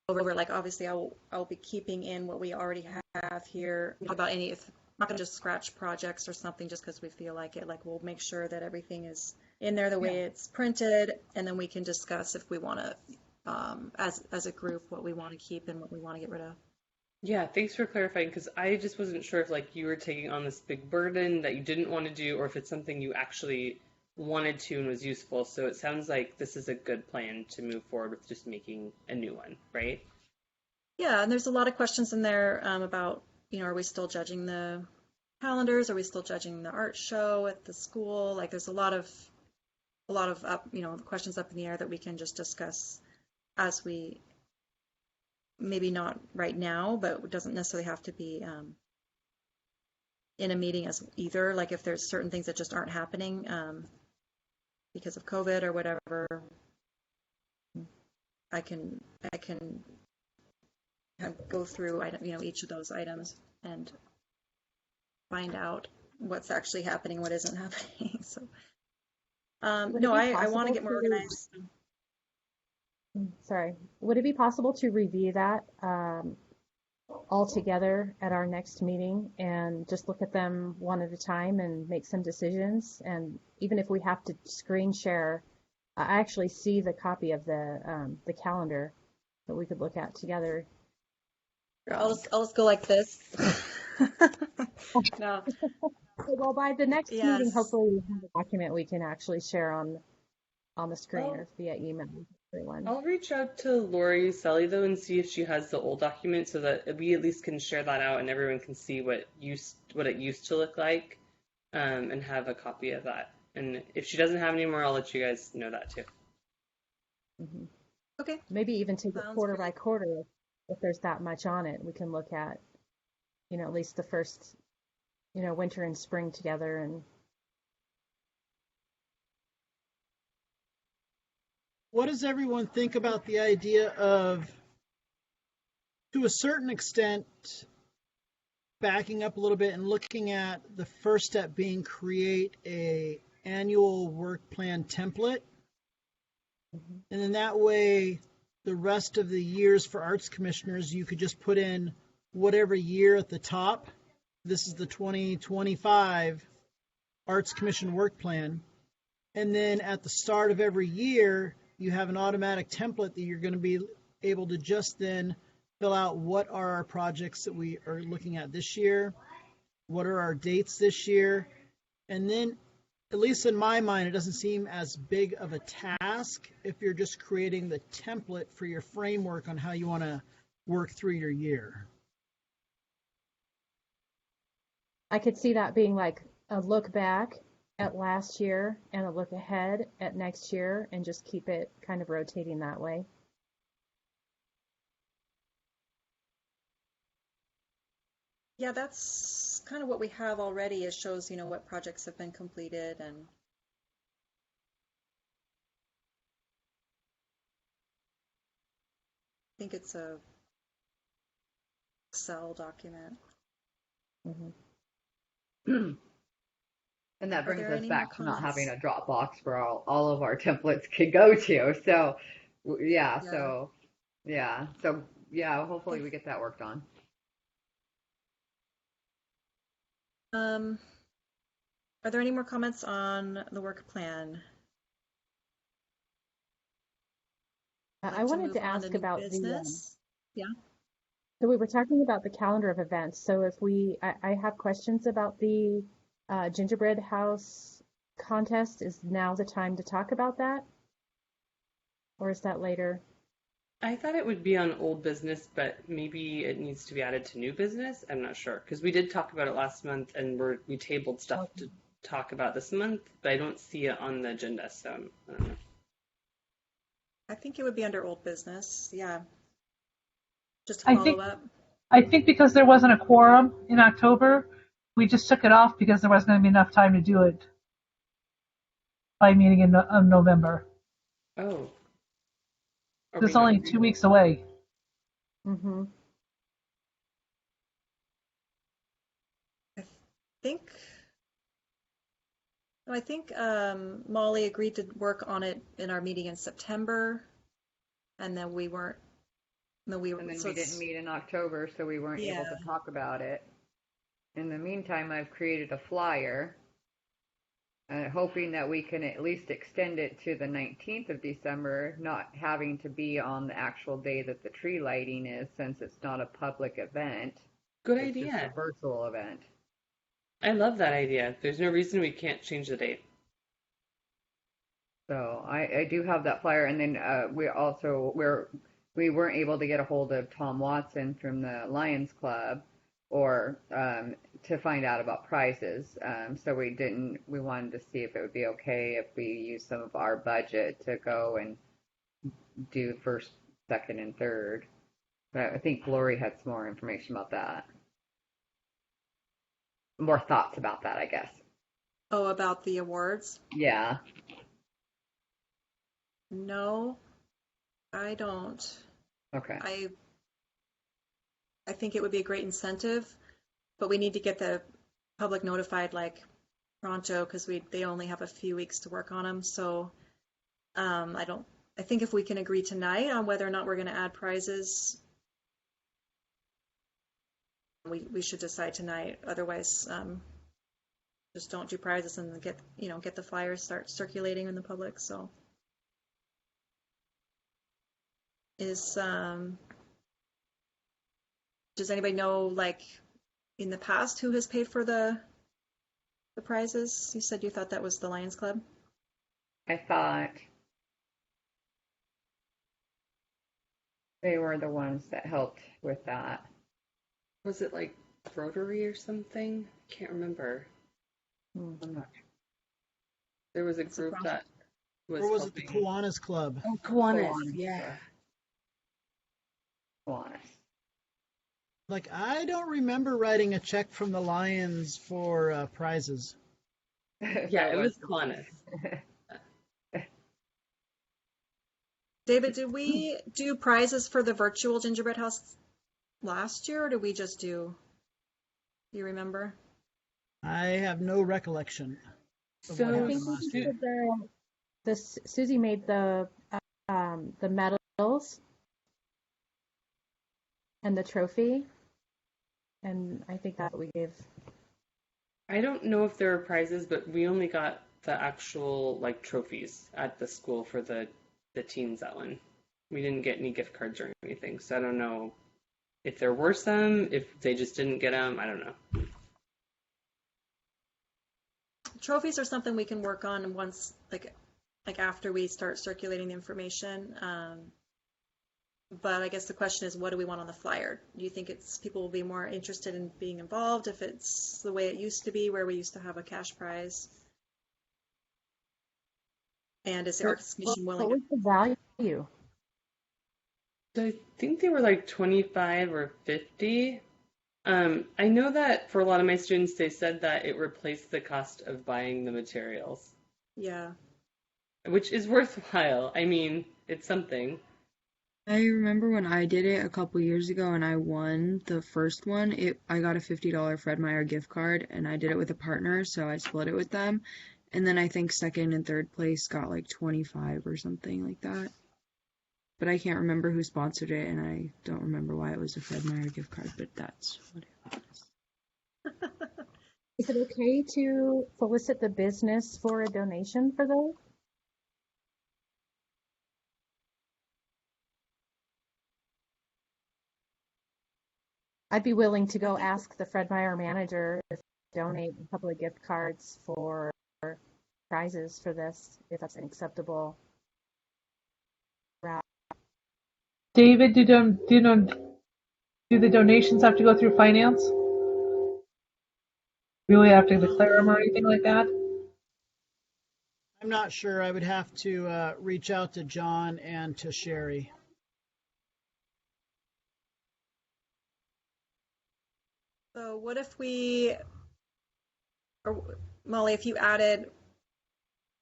[SPEAKER 3] over. Like, obviously, I'll be keeping in what we already have here about any. If I'm not gonna just scratch projects or something just because we feel like it. Like, we'll make sure that everything is in there the way it's printed, and then we can discuss if we want to, as a group, what we want to keep and what we want to get rid of.
[SPEAKER 4] Yeah, thanks for clarifying because I just wasn't sure if like you were taking on this big burden that you didn't want to do or if it's something you actually wanted to and was useful. So it sounds like this is a good plan to move forward with just making a new one, right?
[SPEAKER 3] Yeah, and there's a lot of questions in there about, are we still judging the calendars? Are we still judging the art show at the school? Like, there's a lot of up, questions up in the air that we can just discuss as we, maybe not right now, but it doesn't necessarily have to be in a meeting as either. Like, if there's certain things that just aren't happening because of COVID or whatever, I can kind of go through each of those items and find out what's actually happening, what isn't happening. So no, I want to get more organized.
[SPEAKER 6] Sorry. Would it be possible to review that all together at our next meeting and just look at them one at a time and make some decisions? And even if we have to screen share, I actually see the copy of the calendar that we could look at together.
[SPEAKER 3] I'll just go like this. No.
[SPEAKER 6] Well, by the next
[SPEAKER 3] Yes.
[SPEAKER 6] meeting, hopefully we have a document we can actually share on the screen or via email with everyone.
[SPEAKER 4] I'll reach out to Lori Selly though and see if she has the old document so that we at least can share that out and everyone can see what it used to look like, and have a copy of that. And if she doesn't have any more, I'll let you guys know that too.
[SPEAKER 6] Mm-hmm.
[SPEAKER 3] Okay.
[SPEAKER 6] Maybe even take it quarter by quarter if there's that much on it. We can look at, at least the first, winter and spring together. And
[SPEAKER 2] what does everyone think about the idea of, to a certain extent, backing up a little bit and looking at the first step being create a annual work plan template? Mm-hmm. And then that way, the rest of the years for arts commissioners, you could just put in whatever year at the top. This is the 2025 Arts Commission work plan. And then at the start of every year, you have an automatic template that you're going to be able to just then fill out what are our projects that we are looking at this year, what are our dates this year, and then, at least in my mind, it doesn't seem as big of a task if you're just creating the template for your framework on how you want to work through your year.
[SPEAKER 6] I could see that being like a look back at last year and a look ahead at next year and just keep it kind of rotating that way.
[SPEAKER 3] Yeah, that's kind of what we have already. It shows, what projects have been completed, and I think it's a Excel document.
[SPEAKER 6] Mm-hmm.
[SPEAKER 10] And that brings us
[SPEAKER 3] any
[SPEAKER 10] back to
[SPEAKER 3] more
[SPEAKER 10] not having a
[SPEAKER 3] comments?
[SPEAKER 10] Dropbox where all of our templates could go to. So, yeah, hopefully we get that worked on.
[SPEAKER 3] Are there any more comments on the work plan?
[SPEAKER 6] I wanted to ask about
[SPEAKER 3] business. Yeah.
[SPEAKER 6] So we were talking about the calendar of events. So if I have questions about the gingerbread house contest. Is now the time to talk about that? Or is that later?
[SPEAKER 4] I thought it would be on old business, but maybe it needs to be added to new business. I'm not sure because we did talk about it last month and we tabled stuff
[SPEAKER 6] Okay.
[SPEAKER 4] to talk about this month, but I don't see it on the agenda, so I don't know.
[SPEAKER 3] I think it would be under old business. Yeah. Just to
[SPEAKER 5] I
[SPEAKER 3] follow
[SPEAKER 5] think
[SPEAKER 3] up.
[SPEAKER 5] I think because there wasn't a quorum in October, we just took it off because there wasn't going to be enough time to do it by meeting in November.
[SPEAKER 4] Oh, are we
[SPEAKER 5] It's
[SPEAKER 4] not?
[SPEAKER 5] only 2 weeks away.
[SPEAKER 6] Mm-hmm.
[SPEAKER 3] I think I think Molly agreed to work on it in our meeting in September, and then we weren't. No, we were.
[SPEAKER 10] And then
[SPEAKER 3] So
[SPEAKER 10] we didn't
[SPEAKER 3] it's
[SPEAKER 10] meet in October, so we weren't able
[SPEAKER 3] yeah.
[SPEAKER 10] to talk about it. In the meantime, I've created a flyer, hoping that we can at least extend it to the 19th of December, not having to be on the actual day that the tree lighting is, since it's not a public event.
[SPEAKER 4] Good
[SPEAKER 10] It's just a
[SPEAKER 4] idea.
[SPEAKER 10] virtual event.
[SPEAKER 4] I love that idea. There's no reason we can't change the date.
[SPEAKER 10] So I do have that flyer, and then we weren't able to get a hold of Tom Watson from the Lions Club, or to find out about prices. So we wanted to see if it would be okay if we use some of our budget to go and do first, second, and third. But I think Glory had some more information about that. More thoughts about that, I guess.
[SPEAKER 3] Oh, about the awards?
[SPEAKER 10] Yeah.
[SPEAKER 3] No, I don't.
[SPEAKER 10] Okay.
[SPEAKER 3] I think it would be a great incentive, but we need to get the public notified like pronto because they only have a few weeks to work on them. So I think if we can agree tonight on whether or not we're going to add prizes, we should decide tonight. Otherwise, just don't do prizes and get the flyers start circulating in the public. So is does anybody know, like, in the past who has paid for the prizes? You said you thought that was the Lions Club.
[SPEAKER 10] I thought they were the ones that helped with that.
[SPEAKER 4] Was it like Rotary or something? Can't remember.
[SPEAKER 10] I'm not
[SPEAKER 4] There was a
[SPEAKER 3] It's a
[SPEAKER 4] group that was
[SPEAKER 2] Or was it the
[SPEAKER 4] helping.
[SPEAKER 2] Kiwanis Club?
[SPEAKER 4] Oh, Kiwanis.
[SPEAKER 10] Kiwanis,
[SPEAKER 4] Yeah.
[SPEAKER 10] Kiwanis.
[SPEAKER 2] Like, I don't remember writing a check from the Lions for prizes.
[SPEAKER 4] Yeah, it was Kiwanis.
[SPEAKER 3] David, did we do prizes for the virtual gingerbread house last year, or did we just do? Do you remember?
[SPEAKER 2] I have no recollection of what
[SPEAKER 4] So
[SPEAKER 6] I
[SPEAKER 2] happened
[SPEAKER 6] think we
[SPEAKER 2] last
[SPEAKER 6] just
[SPEAKER 2] year.
[SPEAKER 6] did Susie made the medals and the trophy, and I think that we gave.
[SPEAKER 4] I don't know if there were prizes, but we only got the actual like trophies at the school for the teens that one. We didn't get any gift cards or anything, so I don't know if there were some, if they just didn't get them. I don't know.
[SPEAKER 3] Trophies are something we can work on once, like after we start circulating the information. But I guess the question is, what do we want on the flyer? Do you think people will be more interested in being involved if it's the way it used to be, where we used to have a cash prize? And is the Arts Commission
[SPEAKER 6] What
[SPEAKER 3] willing
[SPEAKER 6] was the value?
[SPEAKER 4] So I think they were like 25 or 50. I know that for a lot of my students, they said that it replaced the cost of buying the materials,
[SPEAKER 3] Yeah.
[SPEAKER 4] which is worthwhile. I mean, it's something.
[SPEAKER 9] I remember when I did it a couple years ago and I won the first one. I got a $50 Fred Meyer gift card and I did it with a partner, so I split it with them. And then I think second and third place got like 25 or something like that. But I can't remember who sponsored it, and I don't remember why it was a Fred Meyer gift card, but that's what it was.
[SPEAKER 6] Is it okay to solicit the business for a donation for those? I'd be willing to go ask the Fred Meyer manager if they donate a couple of gift cards for prizes for this, if that's an acceptable route.
[SPEAKER 5] David, do the donations have to go through finance? Really have to declare them or anything like that?
[SPEAKER 2] I'm not sure. I would have to reach out to John and to Sherry.
[SPEAKER 3] So what if we, or Molly, if you added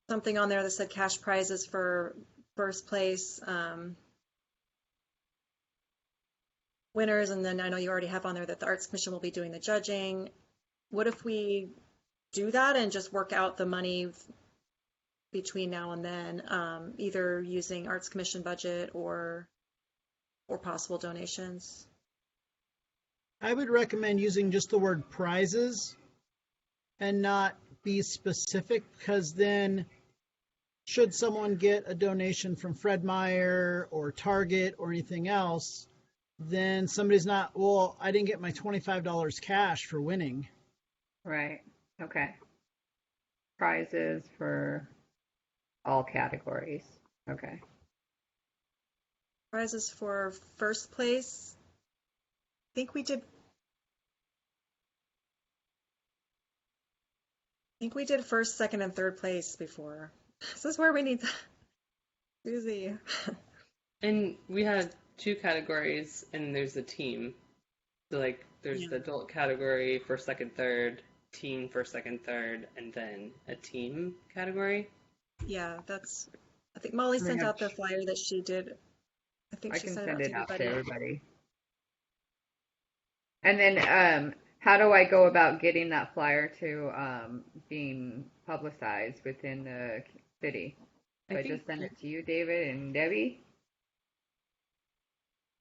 [SPEAKER 3] something on there that said cash prizes for first place winners, and then I know you already have on there that the Arts Commission will be doing the judging. What if we do that and just work out the money between now and then, either using Arts Commission budget or possible donations?
[SPEAKER 2] I would recommend using just the word prizes and not be specific, because then should someone get a donation from Fred Meyer or Target or anything else, then somebody's not, well, I didn't get my $25 cash for winning.
[SPEAKER 10] Right. Okay. Prizes for all categories. Okay.
[SPEAKER 3] Prizes for first place. I think we did first, second, and third place before. This is where we need Susie.
[SPEAKER 4] And we had 2 categories, and there's a team. So like, there's the adult category, first, second, third, teen, first, second, third, and then a team category.
[SPEAKER 3] Yeah, I think Molly sent out the flyer that she did. I think she
[SPEAKER 10] can
[SPEAKER 3] sent
[SPEAKER 10] send
[SPEAKER 3] it
[SPEAKER 10] it
[SPEAKER 3] out
[SPEAKER 10] out
[SPEAKER 3] to
[SPEAKER 10] to
[SPEAKER 3] everybody.
[SPEAKER 10] everybody. And then how do I go about getting that flyer to being publicized within the city? Do I just send it to you, David and Debbie?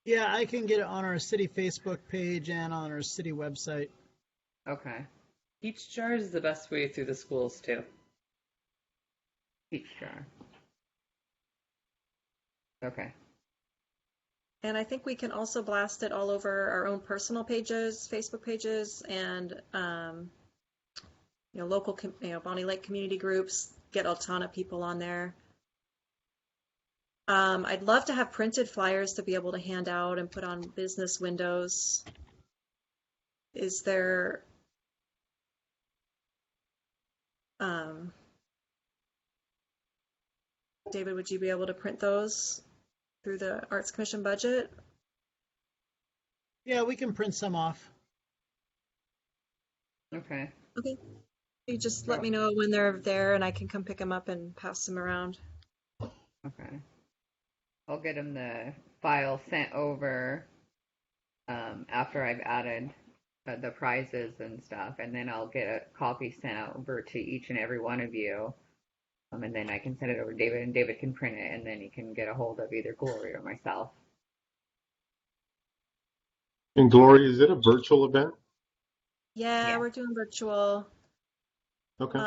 [SPEAKER 2] Yeah, I can get it on our city Facebook page and on our city website.
[SPEAKER 10] Okay.
[SPEAKER 4] Each jar is the best way through the schools too.
[SPEAKER 10] Each jar. Okay.
[SPEAKER 3] And I think we can also blast it all over our own personal pages, Facebook pages, and local, Bonney Lake community groups. Get a ton of people on there. I'd love to have printed flyers to be able to hand out and put on business windows. Is there David, would you be able to print those through the Arts Commission budget?
[SPEAKER 2] Yeah, we can print some off.
[SPEAKER 10] Okay.
[SPEAKER 3] Okay. You just let me know when they're there and I can come pick them up and pass them around.
[SPEAKER 10] Okay. I'll get them the file sent over after I've added the prizes and stuff, and then I'll get a copy sent over to each and every one of you, and then I can send it over to David, and David can print it, and then he can get a hold of either Glory or myself.
[SPEAKER 7] And Glory, is it a virtual event?
[SPEAKER 3] Yeah, we're doing virtual.
[SPEAKER 7] Okay.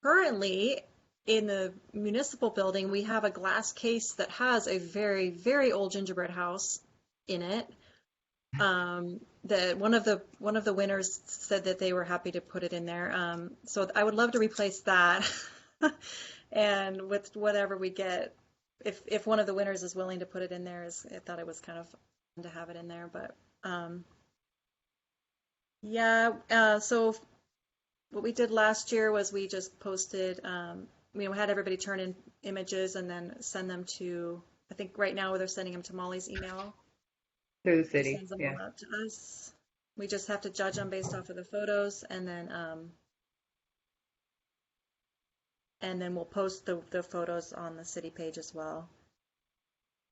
[SPEAKER 3] Currently, in the municipal building, we have a glass case that has a very, very old gingerbread house in it. That one of the winners said that they were happy to put it in there. So I would love to replace that, and with whatever we get, if one of the winners is willing to put it in there, I thought it was kind of fun to have it in there. But yeah, so what we did last year was we just posted. We had everybody turn in images and then send them to. I think right now they're sending them to Molly's email.
[SPEAKER 10] Through the city,
[SPEAKER 3] Sends them
[SPEAKER 10] yeah.
[SPEAKER 3] all out to us. We just have to judge them based off of the photos, and then we'll post the photos on the city page as well.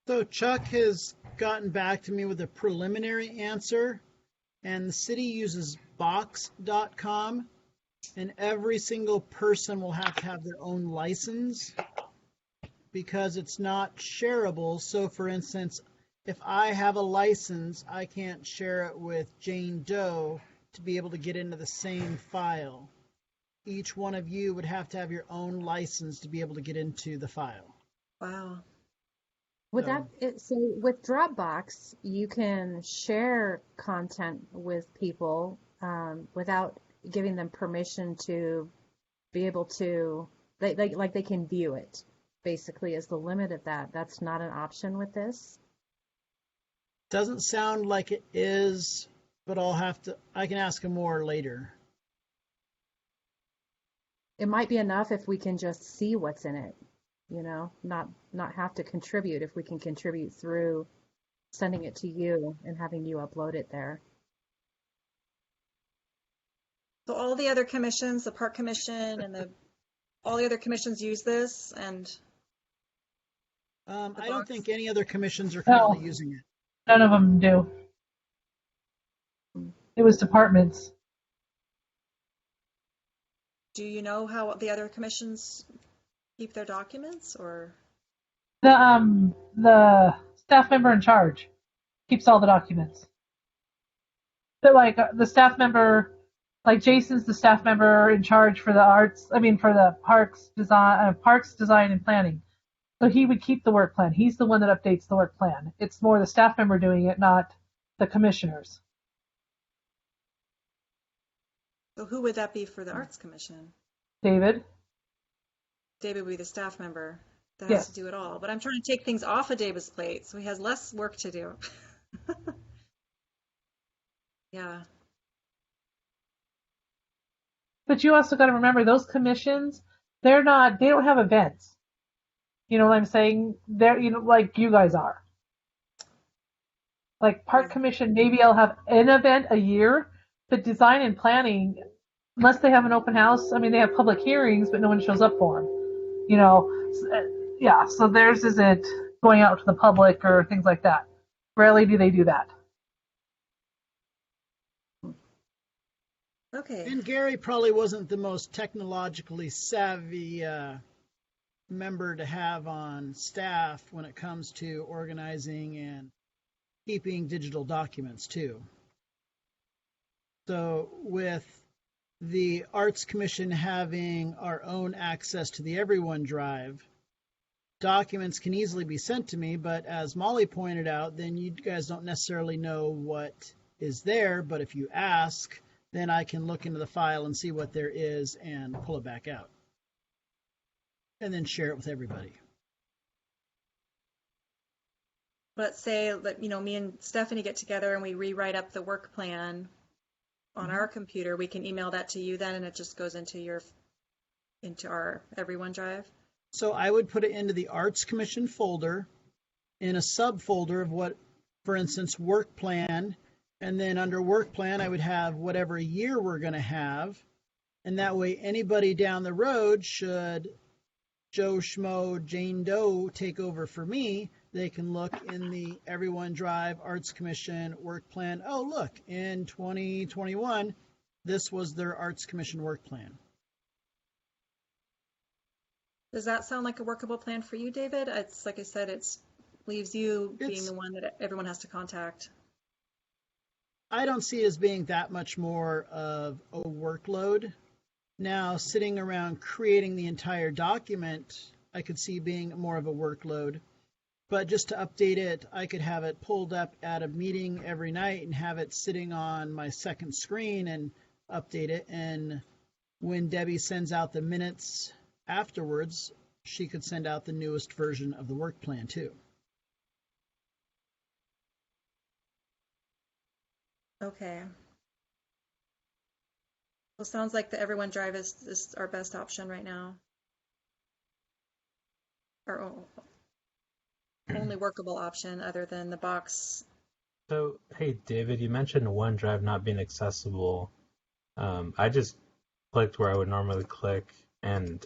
[SPEAKER 2] So Chuck has gotten back to me with a preliminary answer, and the city uses box.com, and every single person will have to have their own license because it's not shareable. So for instance, if I have a license, I can't share it with Jane Doe to be able to get into the same file. Each one of you would have to have your own license to be able to get into the file.
[SPEAKER 3] Wow.
[SPEAKER 6] With
[SPEAKER 2] So
[SPEAKER 6] so with Dropbox, you can share content with people without giving them permission to be able to, like they can view it, basically, is the limit of that. That's not an option with this.
[SPEAKER 2] doesn't sound like it is, but I can ask him more later.
[SPEAKER 6] It might be enough if we can just see what's in it, not have to contribute if we can contribute through sending it to you and having you upload it there.
[SPEAKER 3] So all the other commissions, the park commission and all the other commissions use this, and the
[SPEAKER 2] I don't
[SPEAKER 3] box.
[SPEAKER 2] think any other commissions are
[SPEAKER 5] No,
[SPEAKER 2] currently using it.
[SPEAKER 5] none of them do. It was departments.
[SPEAKER 3] Do you know how the other commissions keep their documents, or?
[SPEAKER 5] The staff member in charge keeps all the documents. But like the staff member, like Jason's the staff member in charge for the arts. I mean, for the parks design and planning. So he would keep the work plan. He's the one that updates the work plan. It's more the staff member doing it, not the commissioners.
[SPEAKER 3] So who would that be for the Arts Commission?
[SPEAKER 5] David?
[SPEAKER 3] David would be the staff member that has to
[SPEAKER 5] Yes.
[SPEAKER 3] do it all. But I'm trying to take things off of David's plate so he has less work to do. Yeah.
[SPEAKER 5] But you also got to remember those commissions, they don't have events. You know what I'm saying? They're, like you guys are. Like Park
[SPEAKER 3] Yeah.
[SPEAKER 5] Commission, maybe I'll have an event a year, but design and planning, unless they have an open house, I mean, they have public hearings, but no one shows up for them. Yeah, so theirs isn't going out to the public or things like that. Rarely do they do that.
[SPEAKER 3] Okay.
[SPEAKER 2] And Gary probably wasn't the most technologically savvy member to have on staff when it comes to organizing and keeping digital documents too. So with the Arts Commission having our own access to the Everyone Drive, documents can easily be sent to me, but as Molly pointed out, then you guys don't necessarily know what is there, but if you ask, then I can look into the file and see what there is and pull it back out. And then share it with everybody.
[SPEAKER 3] Let's say that, me and Stephanie get together and we rewrite up the work plan on our computer. We can email that to you then, and it just goes into our Everyone Drive.
[SPEAKER 2] So I would put it into the Arts Commission folder in a subfolder of what, for instance, work plan. And then under work plan, I would have whatever year we're going to have. And that way, anybody down the road, should Joe Schmo, Jane Doe take over for me, they can look in the Everyone Drive Arts Commission work plan. Oh, look, in 2021, this was their Arts Commission work plan.
[SPEAKER 3] Does that sound like a workable plan for you, David? It's like I said, it leaves you being the one that everyone has to contact.
[SPEAKER 2] I don't see it as being that much more of a workload. Now, sitting around creating the entire document, I could see being more of a workload. But just to update it, I could have it pulled up at a meeting every night and have it sitting on my second screen and update it. And when Debbie sends out the minutes afterwards, she could send out the newest version of the work plan too.
[SPEAKER 3] Okay. Well, sounds like the Everyone Drive is our best option right now. Our only workable option other than the box.
[SPEAKER 8] So, hey, David, you mentioned OneDrive not being accessible. I just clicked where I would normally click, and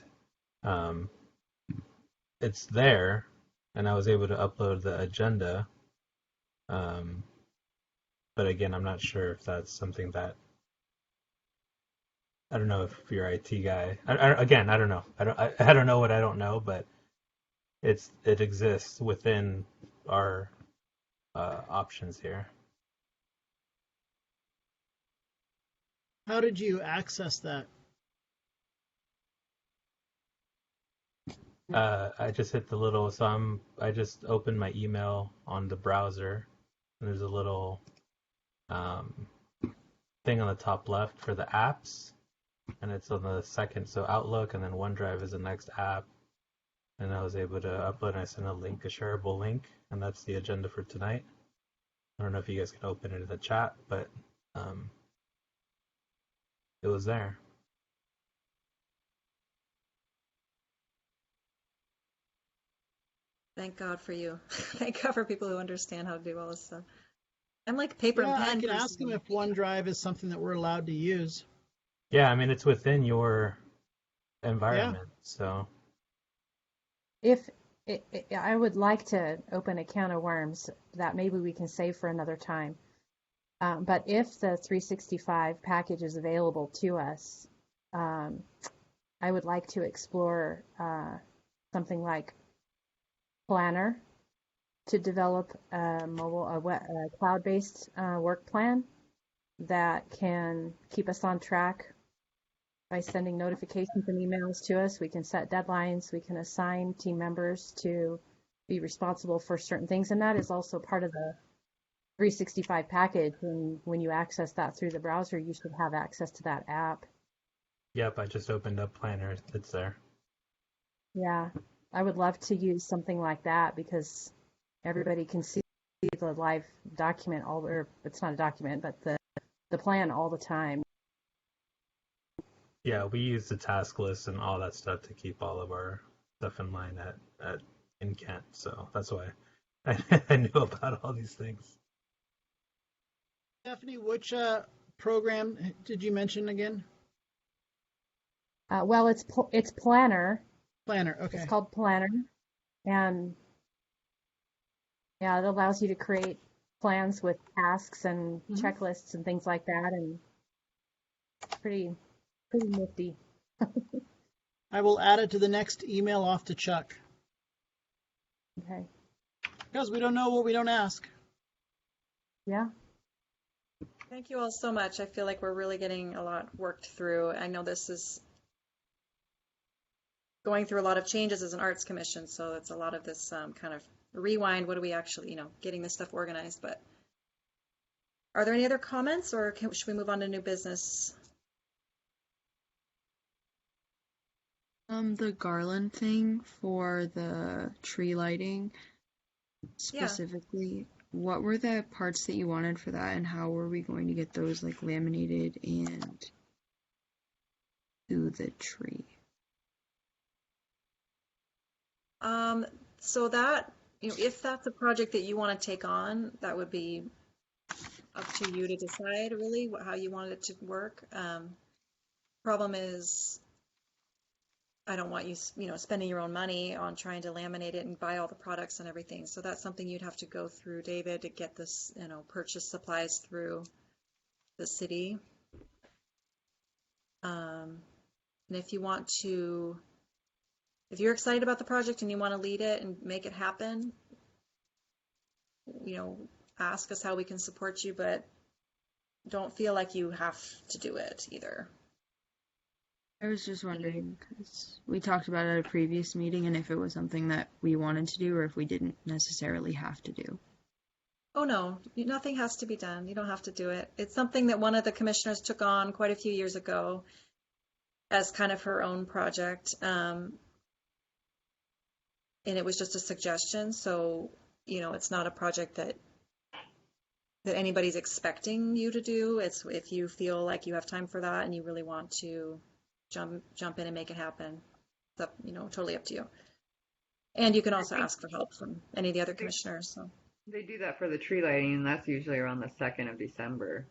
[SPEAKER 8] it's there, and I was able to upload the agenda. But again, I'm not sure if that's something that, I don't know if you're IT guy. Again, I don't know. I don't know what I don't know, but it exists within our options here.
[SPEAKER 2] How did you access that?
[SPEAKER 8] I just hit the little, I just opened my email on the browser, and there's a little um, thing on the top left for the apps, and it's on the second, so Outlook, and then OneDrive is the next app, and I was able to upload, and I sent a link, a shareable link, and that's the agenda for tonight. I don't know if you guys can open it in the chat, but um, it was there.
[SPEAKER 3] Thank God for you. Thank God for people who understand how to do all this stuff. I'm like a paper and
[SPEAKER 2] Yeah, I
[SPEAKER 3] pen
[SPEAKER 2] can ask them
[SPEAKER 3] person.
[SPEAKER 2] if OneDrive is something that we're allowed to use.
[SPEAKER 8] Yeah, I mean, it's within your
[SPEAKER 2] Yeah.
[SPEAKER 8] environment, so
[SPEAKER 6] If I would like to open a can of worms that maybe we can save for another time. But if the 365 package is available to us, um, I would like to explore something like Planner to develop a cloud-based work plan that can keep us on track by sending notifications and emails to us. We can set deadlines. We can assign team members to be responsible for certain things, and that is also part of the 365 package. And when you access that through the browser, you should have access to that app.
[SPEAKER 8] yep, I just opened up Planner. It's there.
[SPEAKER 6] Yeah, I would love to use something like that because everybody can see the live document or it's not a document, but the plan all the time.
[SPEAKER 8] Yeah, we use the task list and all that stuff to keep all of our stuff in line at in Kent. So that's why I knew about all these things.
[SPEAKER 2] Stephanie, which program did you mention again?
[SPEAKER 6] Well, it's Planner.
[SPEAKER 2] Planner.
[SPEAKER 6] It's
[SPEAKER 2] Okay.
[SPEAKER 6] called Planner, and yeah, it allows you to create plans with tasks and checklists and things like that, and pretty nifty.
[SPEAKER 2] I will add it to the next email off to Chuck
[SPEAKER 6] Okay.
[SPEAKER 2] because we don't know what we don't ask.
[SPEAKER 6] Yeah.
[SPEAKER 3] Thank you all so much. I feel like we're really getting a lot worked through. I know this is going through a lot of changes as an arts commission, so it's a lot of this kind of rewind. What do we actually, getting this stuff organized? But are there any other comments, or should we move on to new business?
[SPEAKER 9] The garland thing for the tree lighting, specifically, what were the parts that you wanted for that, and how were we going to get those like laminated and to the tree?
[SPEAKER 3] So that, if that's a project that you want to take on, that would be up to you to decide really how you want it to work. Problem is, I don't want you, spending your own money on trying to laminate it and buy all the products and everything. So that's something you'd have to go through, David, to get this, purchase supplies through the city. And if you're excited about the project and you want to lead it and make it happen, ask us how we can support you, but don't feel like you have to do it either.
[SPEAKER 9] I was just wondering, because we talked about it at a previous meeting, and if it was something that we wanted to do or if we didn't necessarily have to do.
[SPEAKER 3] Oh no, nothing has to be done. You don't have to do it. It's something that one of the commissioners took on quite a few years ago as kind of her own project. And it was just a suggestion. So, it's not a project that anybody's expecting you to do. It's if you feel like you have time for that and you really want to jump in and make it happen. It's up, totally up to you. And you can also ask for help from any of the other commissioners. So
[SPEAKER 10] They do that for the tree lighting, and that's usually around the 2nd of December.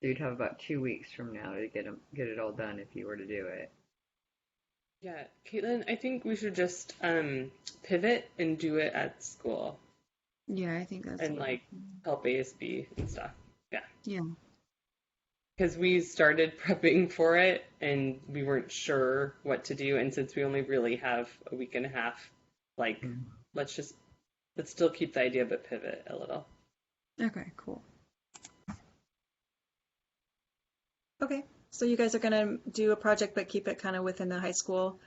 [SPEAKER 10] So you'd have about 2 weeks from now to get it all done if you were to do it.
[SPEAKER 4] Yeah, Caitlin, I think we should just pivot and do it at school
[SPEAKER 9] Yeah, I think that's
[SPEAKER 4] and like help ASB and stuff. Yeah.
[SPEAKER 9] Yeah.
[SPEAKER 4] Because we started prepping for it and we weren't sure what to do. And since we only really have a week and a half, let's still keep the idea but pivot a little.
[SPEAKER 9] Okay, cool.
[SPEAKER 3] okay, so you guys are going to do a project but keep it kind of within the high school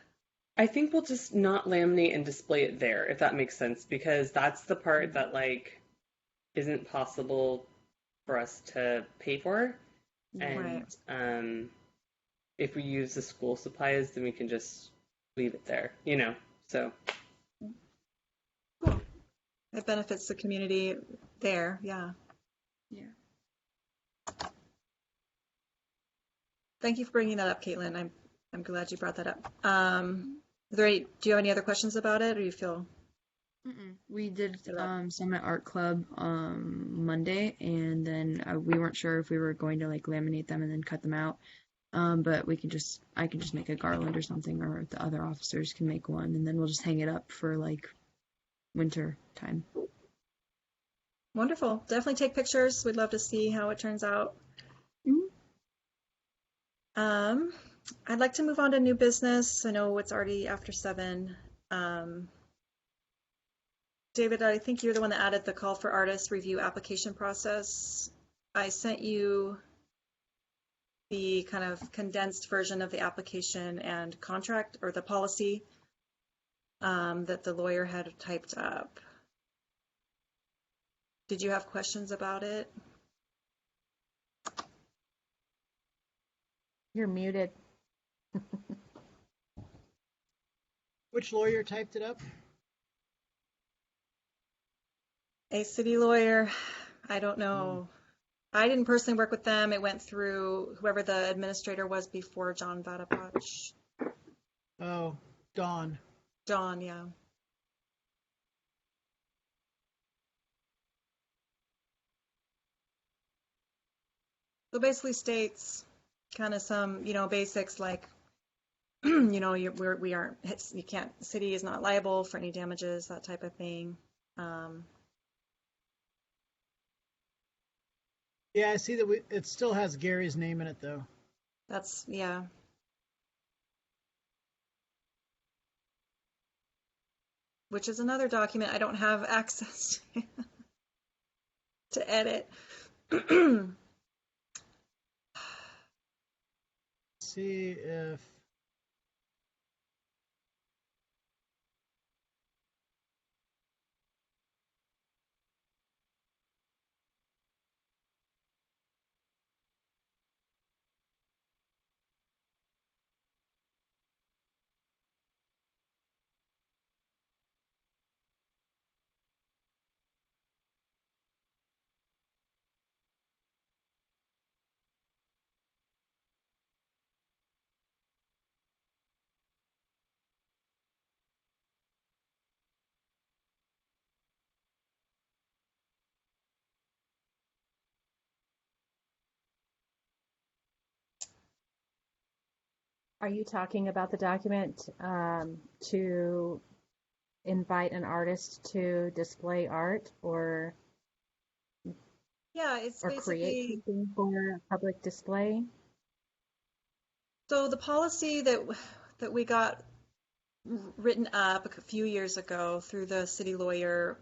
[SPEAKER 4] I think we'll just not laminate and display it there, if that makes sense, because that's the part that like isn't possible for us to pay for.
[SPEAKER 3] Right.
[SPEAKER 4] And if we use the school supplies, then we can just leave it there, you know. So
[SPEAKER 3] Cool. It benefits the community there. Yeah.
[SPEAKER 9] Yeah.
[SPEAKER 3] Thank you for bringing that up, Caitlin. I'm glad you brought that up. Do you have any other questions about it, or you feel?
[SPEAKER 9] We did
[SPEAKER 3] Set up?
[SPEAKER 9] Summit Art Club Monday, and then we weren't sure if we were going to like laminate them and then cut them out. But I can just make a garland or something, or the other officers can make one, and then we'll just hang it up for like winter time.
[SPEAKER 3] Wonderful. Definitely take pictures. We'd love to see how it turns out.
[SPEAKER 9] Mhm.
[SPEAKER 3] I'd like to move on to new business. I know it's already after 7. David, I think you're the one that added the call for artists review application process. I sent you the kind of condensed version of the application and contract, or the policy that the lawyer had typed up. Did you have questions about it?
[SPEAKER 6] You're muted.
[SPEAKER 2] Which lawyer typed it up?
[SPEAKER 3] A city lawyer, I don't know. I didn't personally work with them. It went through whoever the administrator was before John Vatapach.
[SPEAKER 2] Oh, Dawn.
[SPEAKER 3] John, yeah. So basically states kind of some, basics like, we aren't, you can't, city is not liable for any damages, that type of thing.
[SPEAKER 2] Yeah, I see that it still has Gary's name in it though.
[SPEAKER 3] That's, yeah. Which is another document I don't have access to edit.
[SPEAKER 2] See if
[SPEAKER 6] Are you talking about the document to invite an artist to display art or
[SPEAKER 3] Yeah, it's
[SPEAKER 6] create
[SPEAKER 3] basically,
[SPEAKER 6] something for public display?
[SPEAKER 3] so the policy that we got written up a few years ago through the city lawyer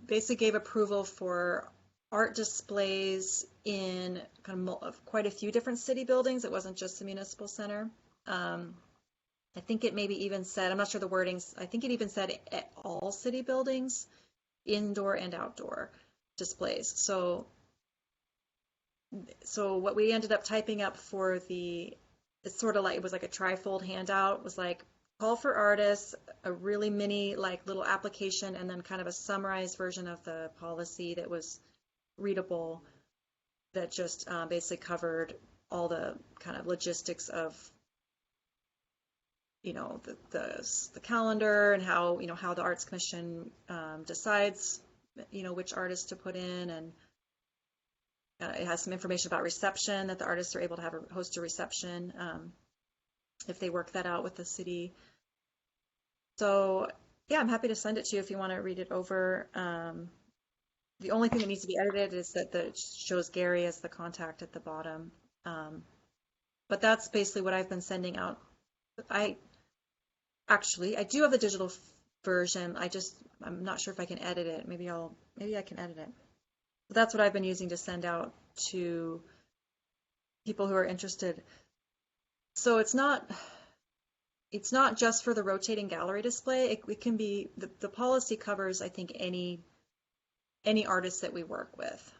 [SPEAKER 3] basically gave approval for art displays in kind of quite a few different city buildings. It wasn't just the municipal center. I think it maybe even said, I'm not sure the wordings, I think it even said at all city buildings, indoor and outdoor displays. So what we ended up typing up for it's sort of like, it was like a trifold handout. It was like call for artists, a really mini like little application, and then kind of a summarized version of the policy that was readable, that just basically covered all the kind of logistics of the calendar and how how the Arts Commission decides which artists to put in, and it has some information about reception, that the artists are able to host a reception if they work that out with the city. So yeah, I'm happy to send it to you if you want to read it over. The only thing that needs to be edited is that it shows Gary as the contact at the bottom. But that's basically what I've been sending out. I do have the digital version. I'm not sure if I can edit it. Maybe I can edit it. But that's what I've been using to send out to people who are interested. So it's not it's not just for the rotating gallery display. It can be, the policy covers, I think, any artist that we work with.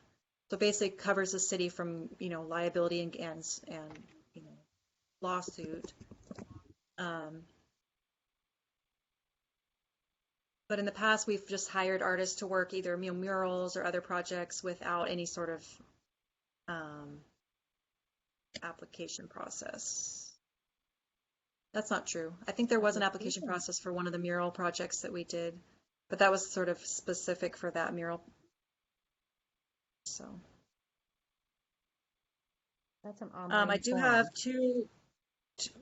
[SPEAKER 3] So basically covers the city from, liability and lawsuit. But in the past, we've just hired artists to work either murals or other projects without any sort of application process. That's not true. I think there was an application process for one of the mural projects that we did, but that was sort of specific for that mural. So
[SPEAKER 6] That's an online
[SPEAKER 3] I do
[SPEAKER 6] form.
[SPEAKER 3] have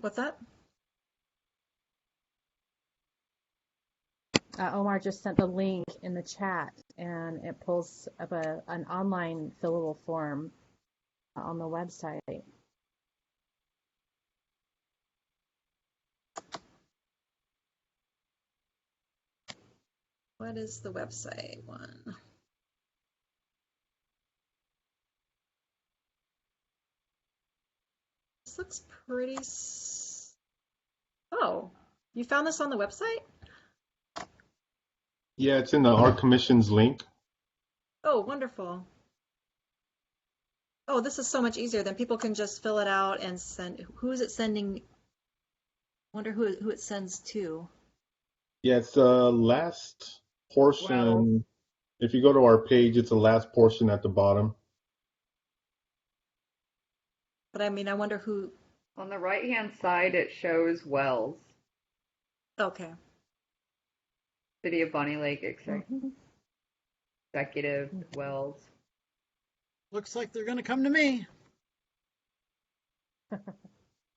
[SPEAKER 3] what's that?
[SPEAKER 6] Omar just sent the link in the chat, and it pulls up an online fillable form on the website.
[SPEAKER 3] What is the website one? This looks pretty. Oh, you found this on the website?
[SPEAKER 7] Yeah, it's in the Art Commission's link.
[SPEAKER 3] Oh, wonderful. Oh, this is so much easier. Then people can just fill it out and send. Who is it sending? Wonder who it sends to.
[SPEAKER 7] Yeah, it's the last portion.
[SPEAKER 3] Wow.
[SPEAKER 7] If you go to our page, it's the last portion at the bottom.
[SPEAKER 3] But I mean, I wonder who.
[SPEAKER 10] On the right-hand side, it shows Wells,
[SPEAKER 3] Okay.
[SPEAKER 10] City of Bonney Lake
[SPEAKER 6] Mhm.
[SPEAKER 10] Executive Wells.
[SPEAKER 2] Looks like they're going to come to me.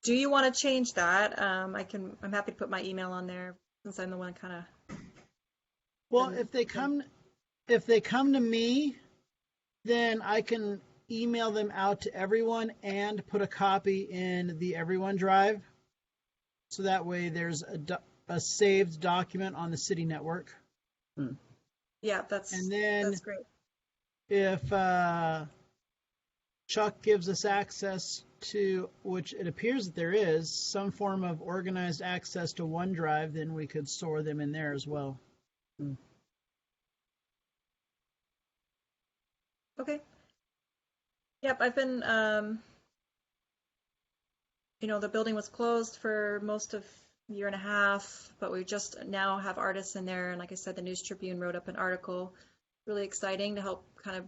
[SPEAKER 3] Do you want to change that? I'm happy to put my email on there since I'm the one kind of.
[SPEAKER 2] Well, if they come to me, then I can email them out to everyone and put a copy in the Everyone Drive. So that way there's a saved document on the city network.
[SPEAKER 3] Yeah, that's great.
[SPEAKER 2] If Chuck gives us access to, which it appears that there is, some form of organized access to OneDrive, then we could store them in there as well.
[SPEAKER 3] Okay. Yep, I've been, the building was closed for most of a year and a half, but we just now have artists in there. And like I said, the News Tribune wrote up an article, really exciting to help kind of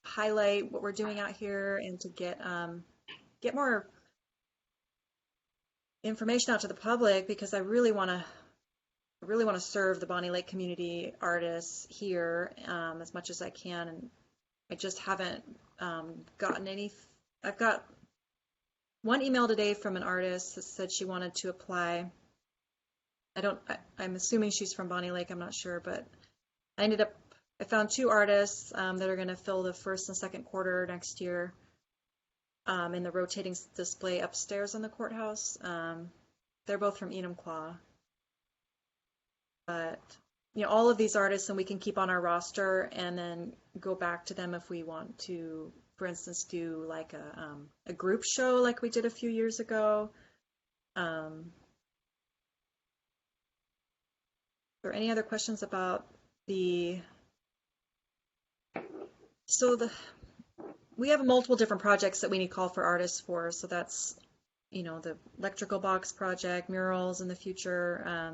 [SPEAKER 3] highlight what we're doing out here and to get more information out to the public, because I really want to serve the Bonney Lake community artists here as much as I can, and I just haven't gotten any. I've got one email today from an artist that said she wanted to apply. I'm assuming she's from Bonney Lake, I'm not sure, but I found two artists that are going to fill the first and second quarter next year in the rotating display upstairs in the courthouse. They're both from Enumclaw. But all of these artists, and we can keep on our roster and then go back to them if we want to, for instance, do like a group show like we did a few years ago. Are there any other questions about we have multiple different projects that we need call for artists for. So that's, the electrical box project, murals in the future.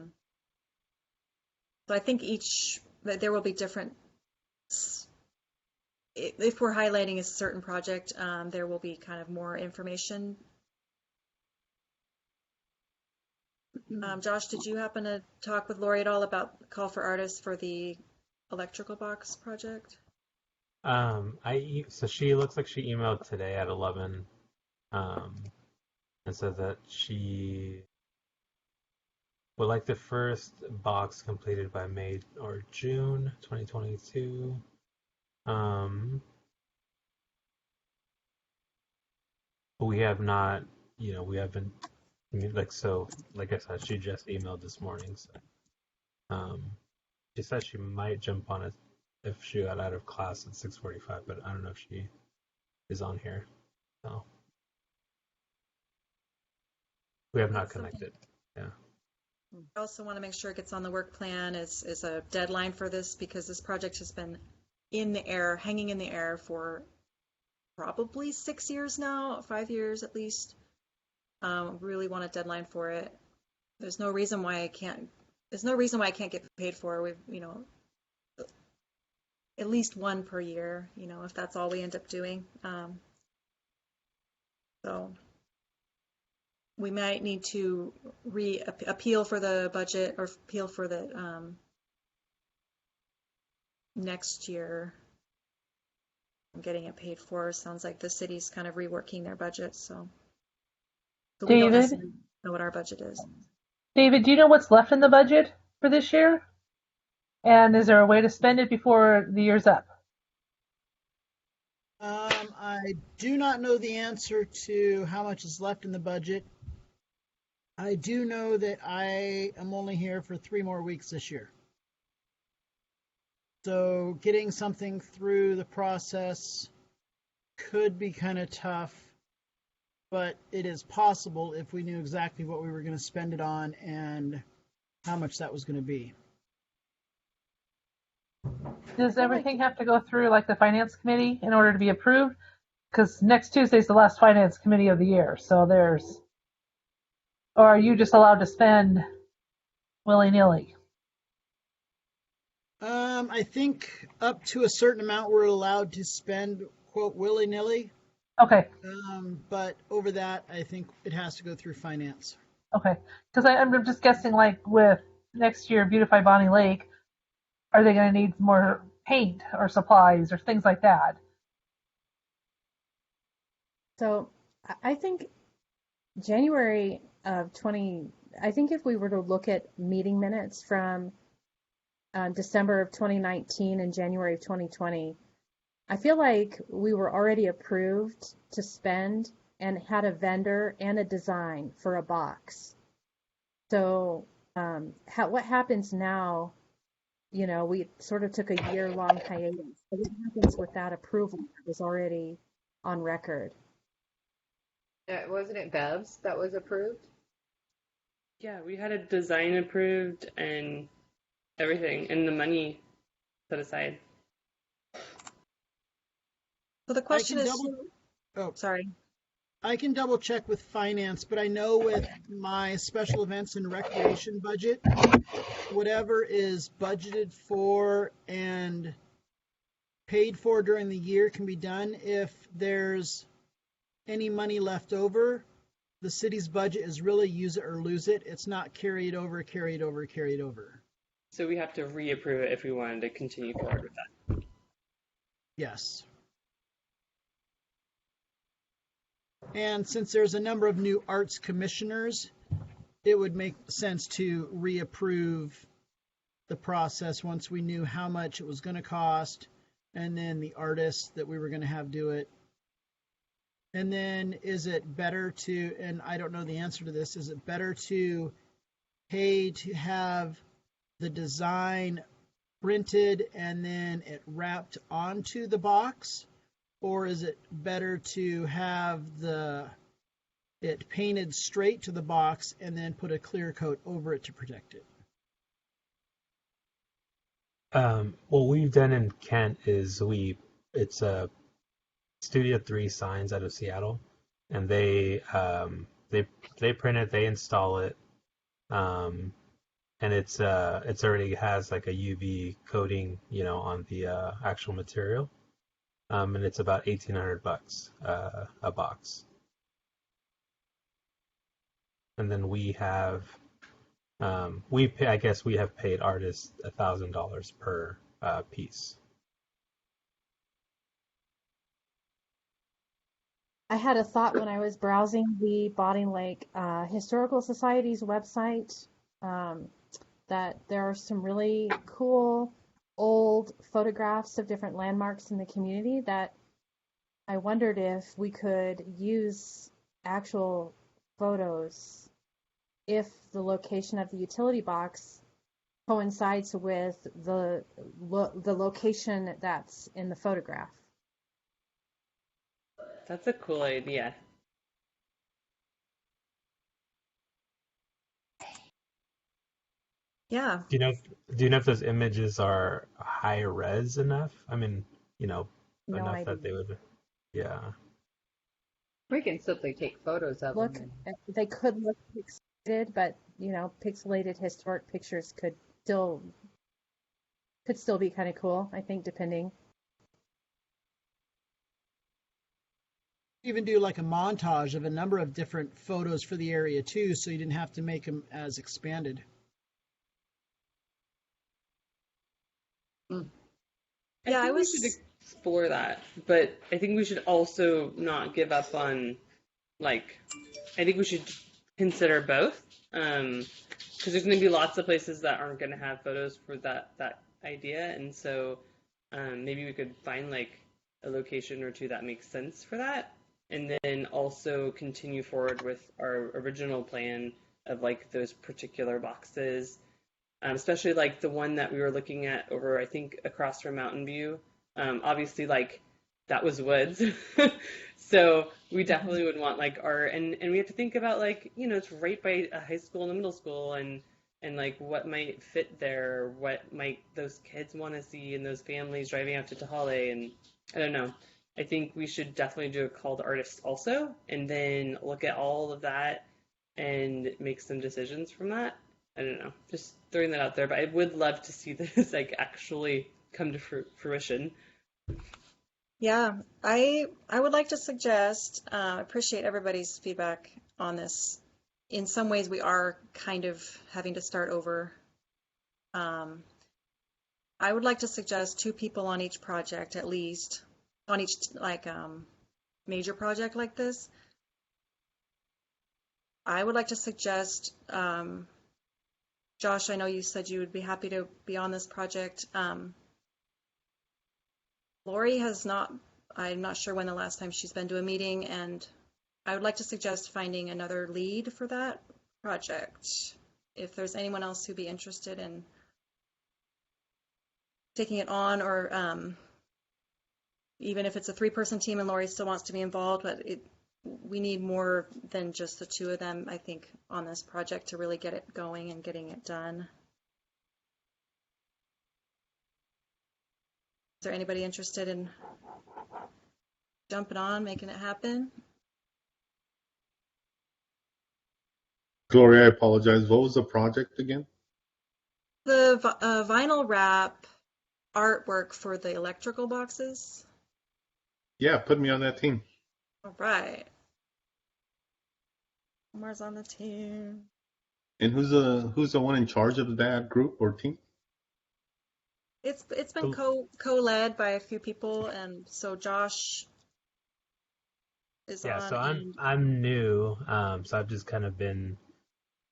[SPEAKER 3] So I think there will be different, if we're highlighting a certain project, there will be kind of more information. Josh, did you happen to talk with Lori at all about the call for artists for the electrical box project?
[SPEAKER 8] So she looks like she emailed today at 11, and said that she would like the first box completed by May or June 2022. But we have not, we haven't, like I said, she just emailed this morning. So, she said she might jump on it if she got out of class at 6:45, but I don't know if she is on here. So we have not connected. Yeah.
[SPEAKER 3] I also want to make sure it gets on the work plan is a deadline for this because this project has been in the air, hanging in the air for probably 6 years now, 5 years at least. Really want a deadline for it. There's no reason why I can't. There's no reason why I can't get paid for it. We've, at least one per year. If that's all we end up doing. So we might need to appeal for the budget or appeal for the next year. I'm getting it paid for. Sounds like the city's kind of reworking their budget, so we don't
[SPEAKER 5] David,
[SPEAKER 3] necessarily know what our budget is.
[SPEAKER 5] David, do you know what's left in the budget for this year? And is there a way to spend it before the year's up?
[SPEAKER 2] I do not know the answer to how much is left in the budget. I do know that I am only here for 3 more weeks this year. So getting something through the process could be kind of tough, but it is possible if we knew exactly what we were going to spend it on and how much that was going to be.
[SPEAKER 5] Does everything have to go through like the finance committee in order to be approved? Because next Tuesday is the last finance committee of the year, so or are you just allowed to spend willy-nilly?
[SPEAKER 2] I think up to a certain amount we're allowed to spend, quote, willy-nilly.
[SPEAKER 5] Okay.
[SPEAKER 2] But over that, I think it has to go through finance.
[SPEAKER 5] Okay. Because I'm just guessing, like with next year, Beautify Bonney Lake, are they going to need more paint or supplies or things like that?
[SPEAKER 6] So I think January of I think if we were to look at meeting minutes from December of 2019 and January of 2020, I feel like we were already approved to spend and had a vendor and a design for a box. So what happens now, we sort of took a year-long hiatus. So what happens with that approval that was already on record?
[SPEAKER 10] Wasn't it Bev's that was approved?
[SPEAKER 4] Yeah, we had a design approved and everything, and the money set aside.
[SPEAKER 3] So the question is, sorry.
[SPEAKER 2] I can double check with finance, but I know with my special events and recreation budget, whatever is budgeted for and paid for during the year can be done. If there's any money left over, the city's budget is really use it or lose it. It's not carry it over.
[SPEAKER 4] So we have to reapprove it if we wanted to continue forward with that.
[SPEAKER 2] Yes. And since there's a number of new arts commissioners, it would make sense to reapprove the process once we knew how much it was going to cost and then the artists that we were going to have do it. And then is it better to, and I don't know the answer to this, is it better to pay to have the design printed and then it wrapped onto the box? Or is it better to have it painted straight to the box and then put a clear coat over it to protect it?
[SPEAKER 8] What we've done in Kent is it's a Studio 3 signs out of Seattle, and they print it, they install it, and it's already has like a UV coating, on the actual material. And it's about $1,800 a box. And then we have I guess we have paid artists $1,000 per piece.
[SPEAKER 6] I had a thought when I was browsing the Bonney Lake Historical Society's website that there are some really cool old photographs of different landmarks in the community that I wondered if we could use actual photos if the location of the utility box coincides with the location that's in the photograph.
[SPEAKER 4] That's a cool idea.
[SPEAKER 3] Yeah.
[SPEAKER 8] Do you know if those images are high res enough? I mean,
[SPEAKER 6] No
[SPEAKER 8] enough that
[SPEAKER 6] idea.
[SPEAKER 8] they would, yeah.
[SPEAKER 10] We can simply take photos of them
[SPEAKER 6] Look,
[SPEAKER 10] and
[SPEAKER 6] they could look pixelated, but pixelated historic pictures still could still be kind of cool, I think, depending.
[SPEAKER 2] Even do like a montage of a number of different photos for the area too, so you didn't have to make them as expanded.
[SPEAKER 10] mm,
[SPEAKER 4] I
[SPEAKER 3] Yeah, I
[SPEAKER 4] think we should
[SPEAKER 3] was.
[SPEAKER 4] explore that, but I think we should also not give up on like. I think we should consider both, because there's going to be lots of places that aren't going to have photos for that idea, and so maybe we could find like a location or two that makes sense for that, and then also continue forward with our original plan of like those particular boxes, especially like the one that we were looking at over, I think, across from Mountain View. Obviously, like that was woods, so we definitely would want like art, and we have to think about like it's right by a high school and a middle school, and like what might fit there, what might those kids want to see, and those families driving out to Tahale, and I don't know. I think we should definitely do a call to artists also, and then look at all of that and make some decisions from that. I don't know, just throwing that out there, but I would love to see this like actually come to fruition.
[SPEAKER 3] Yeah, I would like to suggest, appreciate everybody's feedback on this. In some ways, we are kind of having to start over. Um, I would like to suggest two people on each project, at least, on each like major project like this. I would like to suggest, Josh, I know you said you would be happy to be on this project. Lori has not, I'm not sure when the last time she's been to a meeting, and I would like to suggest finding another lead for that project. If there's anyone else who'd be interested in taking it on, or even if it's a three-person team and Lori still wants to be involved, but we need more than just the two of them, I think, on this project to really get it going and getting it done. Is there anybody interested in jumping on, making it happen?
[SPEAKER 7] Gloria, I apologize. What was the project again?
[SPEAKER 3] The vinyl wrap artwork for the electrical boxes.
[SPEAKER 7] Yeah, put me on that team.
[SPEAKER 3] All right. Omar's on the team.
[SPEAKER 7] And who's the one in charge of that group or team?
[SPEAKER 3] It's been co-led by a few people, and so Josh is
[SPEAKER 8] Yeah,
[SPEAKER 3] on.
[SPEAKER 8] so I'm new, so I've just kind of been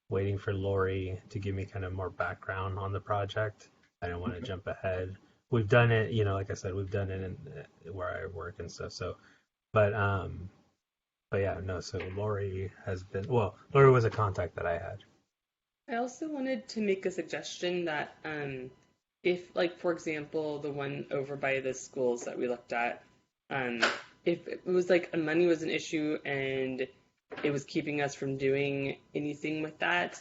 [SPEAKER 8] waiting for Lori to give me kind of more background on the project. I don't want to jump ahead. We've done it, like I said, we've done it in where I work and stuff. So, but yeah, no. So Lori was a contact that I had.
[SPEAKER 4] I also wanted to make a suggestion that if, like, for example, the one over by the schools that we looked at, if it was like money was an issue and it was keeping us from doing anything with that,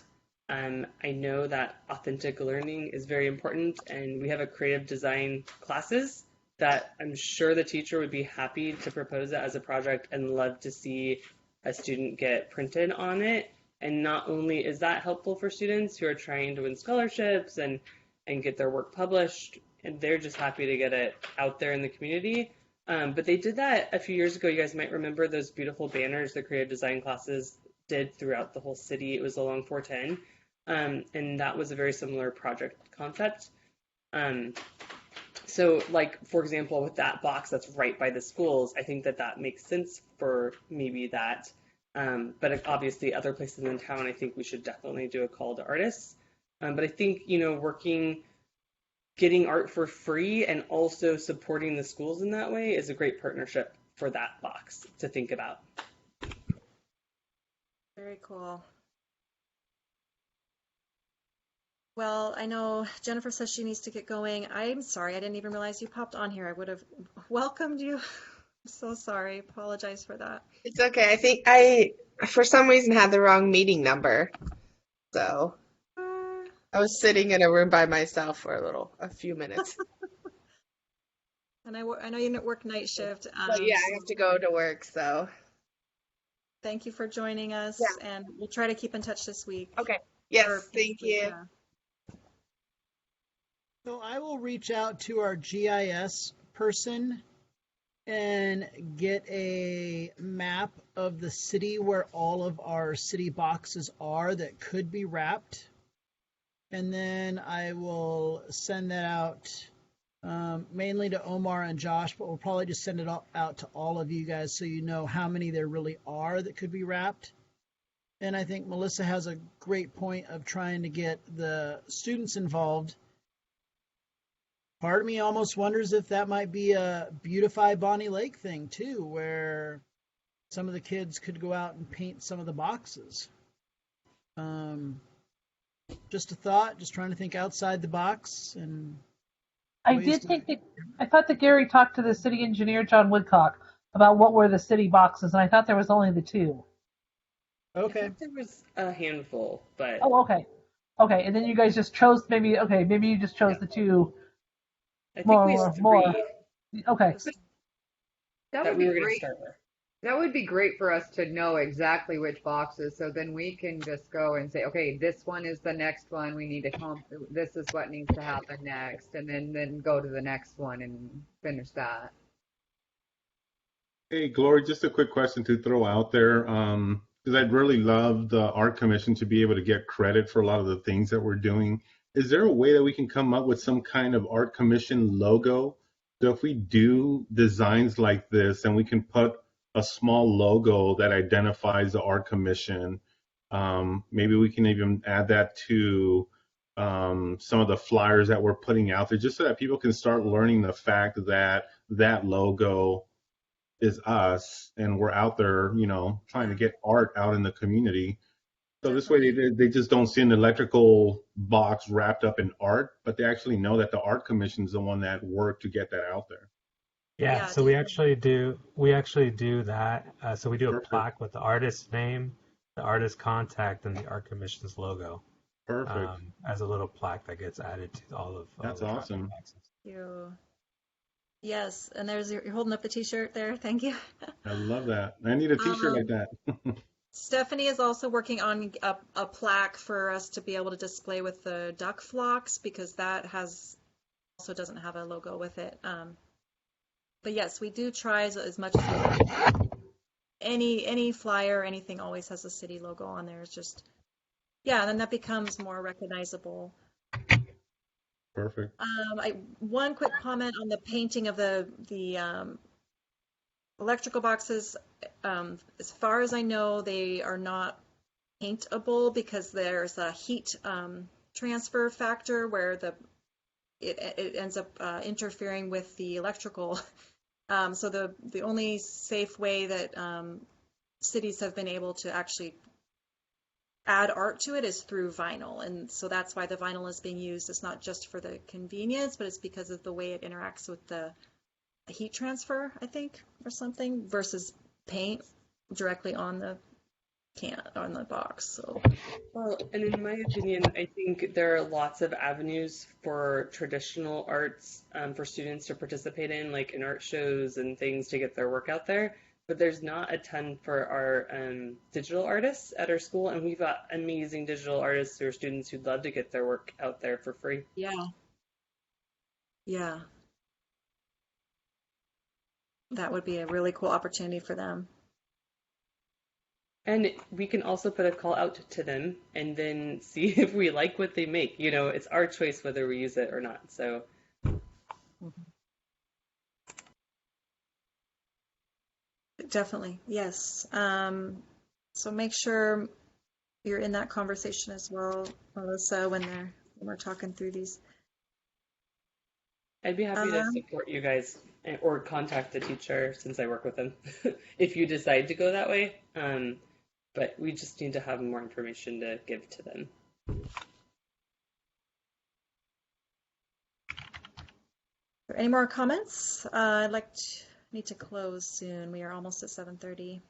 [SPEAKER 4] I know that authentic learning is very important, and we have a creative design classes that I'm sure the teacher would be happy to propose it as a project and love to see a student get printed on it. And not only is that helpful for students who are trying to win scholarships and get their work published, and they're just happy to get it out there in the community. But they did that a few years ago. You guys might remember those beautiful banners the creative design classes did throughout the whole city. It was along 410. And that was a very similar project concept. So, like, for example, with that box that's right by the schools, I think that makes sense for maybe that. But obviously, other places in town, I think we should definitely do a call to artists. But I think, getting art for free and also supporting the schools in that way is a great partnership for that box to think about.
[SPEAKER 3] Very cool. Well, I know Jennifer says she needs to get going. I'm sorry, I didn't even realize you popped on here. I would have welcomed you. I'm so sorry. Apologize for that.
[SPEAKER 11] It's okay. I think I, for some reason, had the wrong meeting number. So, I was sitting in a room by myself for a few minutes.
[SPEAKER 3] And I know you work night shift.
[SPEAKER 11] But yeah, I
[SPEAKER 3] So
[SPEAKER 11] have to go to work, so
[SPEAKER 3] thank you for joining us,
[SPEAKER 11] yeah.
[SPEAKER 3] and we'll try to keep in touch this week.
[SPEAKER 11] Okay. Yes,
[SPEAKER 3] Or
[SPEAKER 11] thank you.
[SPEAKER 3] yeah.
[SPEAKER 2] So I will reach out to our GIS person and get a map of the city where all of our city boxes are that could be wrapped. And then I will send that out mainly to Omar and Josh, but we'll probably just send it out to all of you guys so you know how many there really are that could be wrapped. And I think Melissa has a great point of trying to get the students involved. Part of me almost wonders if that might be a Beautify Bonney Lake thing too, where some of the kids could go out and paint some of the boxes. Just a thought, just trying to think outside the box and
[SPEAKER 5] I
[SPEAKER 2] ways
[SPEAKER 5] did
[SPEAKER 2] to.
[SPEAKER 5] think that I thought that Gary talked to the city engineer John Woodcock about what were the city boxes, and I thought there was only the two.
[SPEAKER 4] I
[SPEAKER 2] Okay.
[SPEAKER 4] think there was a handful, but
[SPEAKER 5] Oh, okay, okay, and then you guys just chose maybe you just chose
[SPEAKER 4] yeah,
[SPEAKER 5] the two
[SPEAKER 4] I think we had
[SPEAKER 5] more.
[SPEAKER 4] three
[SPEAKER 5] Okay,
[SPEAKER 10] That
[SPEAKER 4] that
[SPEAKER 10] would
[SPEAKER 4] we
[SPEAKER 10] be
[SPEAKER 4] were going to
[SPEAKER 10] great.
[SPEAKER 4] start with.
[SPEAKER 10] That would be great for us to know exactly which boxes, so then we can just go and say, okay, this one is the next one. We need to this is what needs to happen next, and then go to the next one and finish that.
[SPEAKER 7] Hey, Glory, just a quick question to throw out there. Because I'd really love the art commission to be able to get credit for a lot of the things that we're doing. Is there a way that we can come up with some kind of art commission logo? So if we do designs like this and we can put a small logo that identifies the art commission, maybe we can even add that to some of the flyers that we're putting out there, just so that people can start learning the fact that that logo is us and we're out there, trying to get art out in the community. So this way they just don't see an electrical box wrapped up in art, but they actually know that the art commission is the one that worked to get that out there.
[SPEAKER 8] Yeah,
[SPEAKER 3] Yeah,
[SPEAKER 8] so we actually do that. So we do a
[SPEAKER 7] Perfect.
[SPEAKER 8] plaque with the artist's name, the artist contact, and the art commission's logo
[SPEAKER 7] Perfect.
[SPEAKER 8] as a little plaque that gets added to all of
[SPEAKER 7] That's
[SPEAKER 8] the traffic
[SPEAKER 7] awesome.
[SPEAKER 8] boxes.
[SPEAKER 3] you. Yes, and you're holding up the t-shirt there. Thank you.
[SPEAKER 7] I love that. I need a t-shirt like
[SPEAKER 3] Um,
[SPEAKER 7] that.
[SPEAKER 3] Stephanie is also working on a plaque for us to be able to display with the duck flocks because that also doesn't have a logo with it. But yes, we do try as much as we can. Any flyer, anything always has a city logo on there. It's just yeah, then that becomes more recognizable.
[SPEAKER 7] Perfect.
[SPEAKER 3] One quick comment on the painting of the electrical boxes. As far as I know, they are not paintable because there's a heat transfer factor where it ends up interfering with the electrical. So the only safe way that cities have been able to actually add art to it is through vinyl, and so that's why the vinyl is being used. It's not just for the convenience, but it's because of the way it interacts with the heat transfer, I think, or something, versus paint directly on the box. So
[SPEAKER 4] Well, and in my opinion, I think there are lots of avenues for traditional arts for students to participate in, like in art shows and things to get their work out there. But there's not a ton for our digital artists at our school, and we've got amazing digital artists who are students who'd love to get their work out there for free.
[SPEAKER 3] yeah, yeah, that would be a really cool opportunity for them.
[SPEAKER 4] And we can also put a call out to them and then see if we like what they make. It's our choice whether we use it or not. So
[SPEAKER 3] Definitely, yes. So make sure you're in that conversation as well, Melissa, when we're talking through these.
[SPEAKER 4] I'd be happy to support you guys or contact the teacher since I work with them if you decide to go that way. But we just need to have more information to give to them.
[SPEAKER 3] Any more comments? Need to close soon. We are almost at 7:30.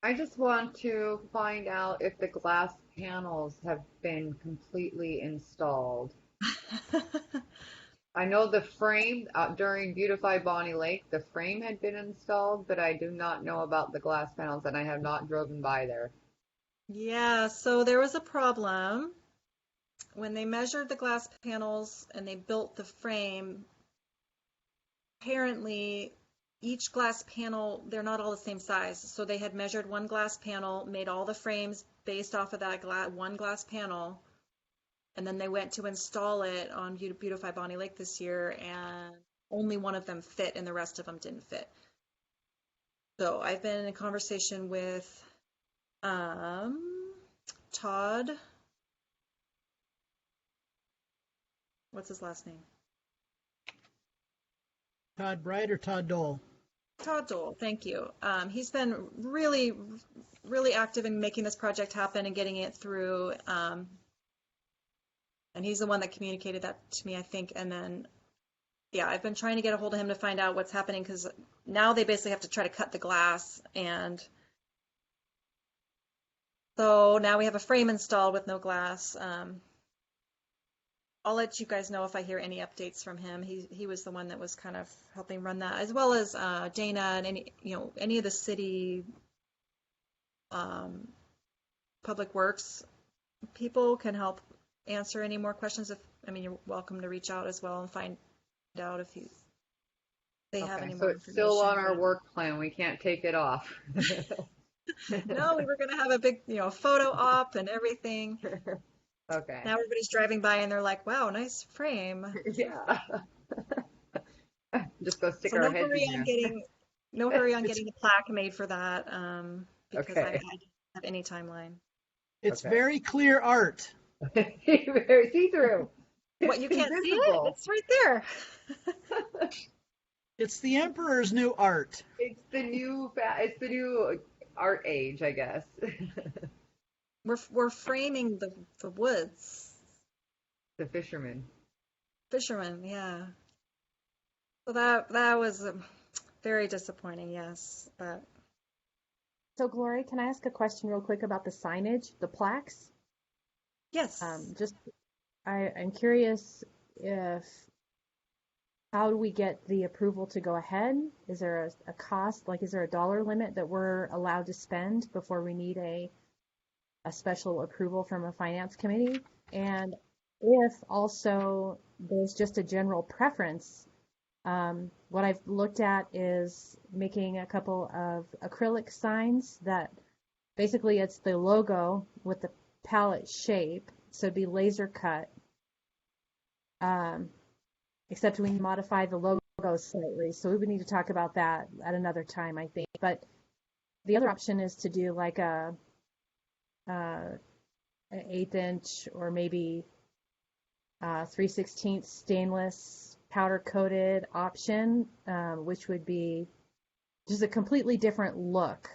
[SPEAKER 10] I just want to find out if the glass panels have been completely installed. I know the frame during Beautify Bonnie Lake, the frame had been installed, but I do not know about the glass panels, and I have not driven by there.
[SPEAKER 3] Yeah, so there was a problem when they measured the glass panels and they built the frame. Apparently, each glass panel, they're not all the same size. So they had measured one glass panel, made all the frames based off of that one glass panel, and then they went to install it on Beautify Bonnie Lake this year, and only one of them fit, and the rest of them didn't fit. So I've been in conversation with Todd. What's his last name?
[SPEAKER 2] Todd Bright or Todd Dole?
[SPEAKER 3] Todd Dole, thank you. He's been really, really active in making this project happen and getting it through. And he's the one that communicated that to me, I think. And then, yeah, I've been trying to get a hold of him to find out what's happening, because now they basically have to try to cut the glass. And so now we have a frame installed with no glass. I'll let you guys know if I hear any updates from him. He was the one that was kind of helping run that, as well as Dana and any of the city public works people can help answer any more questions. You're welcome to reach out as well and find out if they have any
[SPEAKER 10] So
[SPEAKER 3] more
[SPEAKER 10] it's still on
[SPEAKER 3] information.
[SPEAKER 10] our work plan. We can't take it off.
[SPEAKER 3] No, we were going to have a big, photo op and everything.
[SPEAKER 10] Okay.
[SPEAKER 3] Now everybody's driving by and they're like, "Wow, nice frame."
[SPEAKER 10] Yeah. Just go stick
[SPEAKER 3] So
[SPEAKER 10] our
[SPEAKER 3] no
[SPEAKER 10] heads
[SPEAKER 3] hurry
[SPEAKER 10] in
[SPEAKER 3] on
[SPEAKER 10] there.
[SPEAKER 3] getting the plaque made for that, because I
[SPEAKER 10] Okay.
[SPEAKER 3] don't have any timeline.
[SPEAKER 2] It's
[SPEAKER 10] Okay.
[SPEAKER 2] very clear art.
[SPEAKER 10] Very see-through.
[SPEAKER 3] What, you can't see it?
[SPEAKER 10] Invisible.
[SPEAKER 3] It's right there.
[SPEAKER 2] It's the Emperor's new art.
[SPEAKER 10] It's the new art age, I guess.
[SPEAKER 3] We're framing the woods.
[SPEAKER 10] The fisherman.
[SPEAKER 3] Fisherman, yeah. So that was very disappointing, yes. But
[SPEAKER 6] So, Glory, can I ask a question real quick about the signage, the plaques?
[SPEAKER 3] yes.
[SPEAKER 6] I'm curious how do we get the approval to go ahead? Is there a cost, is there a dollar limit that we're allowed to spend before we need a special approval from a finance committee? And if also there's just a general preference, what I've looked at is making a couple of acrylic signs that basically it's the logo with the palette shape, so it'd be laser cut. Except we modify the logo slightly, so we would need to talk about that at another time, I think. But the other option is to do like an 1/8" or maybe 3/16 stainless powder coated option, which would be just a completely different look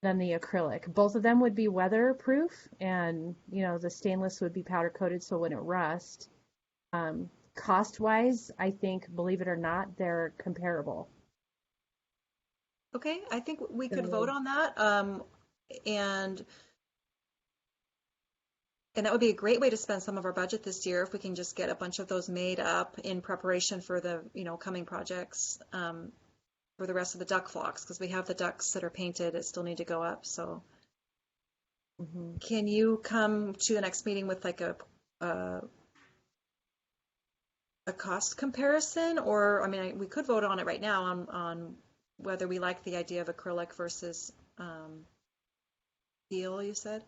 [SPEAKER 6] than the acrylic. Both of them would be weatherproof, and the stainless would be powder coated so it wouldn't rust. Cost wise, I think, believe it or not, they're comparable.
[SPEAKER 3] Okay, I think we could
[SPEAKER 6] So,
[SPEAKER 3] vote on that. And that would be a great way to spend some of our budget this year, if we can just get a bunch of those made up in preparation for the coming projects, for the rest of the duck flocks, because we have the ducks that are painted that still need to go up. So can you come to the next meeting with like a cost comparison? Or we could vote on it right now on whether we like the idea of acrylic versus steel, you said?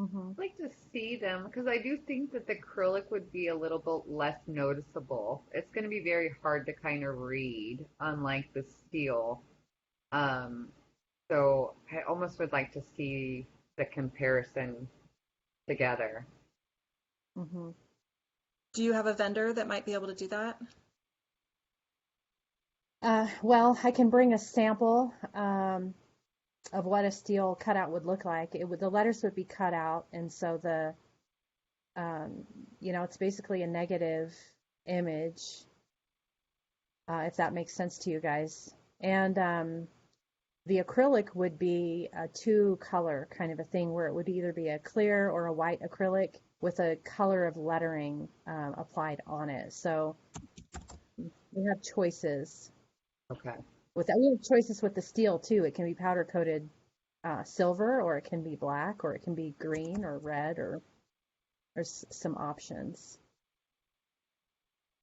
[SPEAKER 10] I'd like to see them, because I do think that the acrylic would be a little bit less noticeable. It's going to be very hard to kind of read, unlike the steel. So I almost would like to see the comparison together.
[SPEAKER 3] Do you have a vendor that might be able to do that?
[SPEAKER 6] well, I can bring a sample of what a steel cutout would look like. The letters would be cut out, and so it's basically a negative image, if that makes sense to you guys. And The acrylic would be a two-color kind of a thing where it would either be a clear or a white acrylic with a color of lettering applied on it. So we have choices.
[SPEAKER 10] Okay.
[SPEAKER 6] We have choices with the steel too. It can be powder coated silver, or it can be black, or it can be green or red, or there's some options.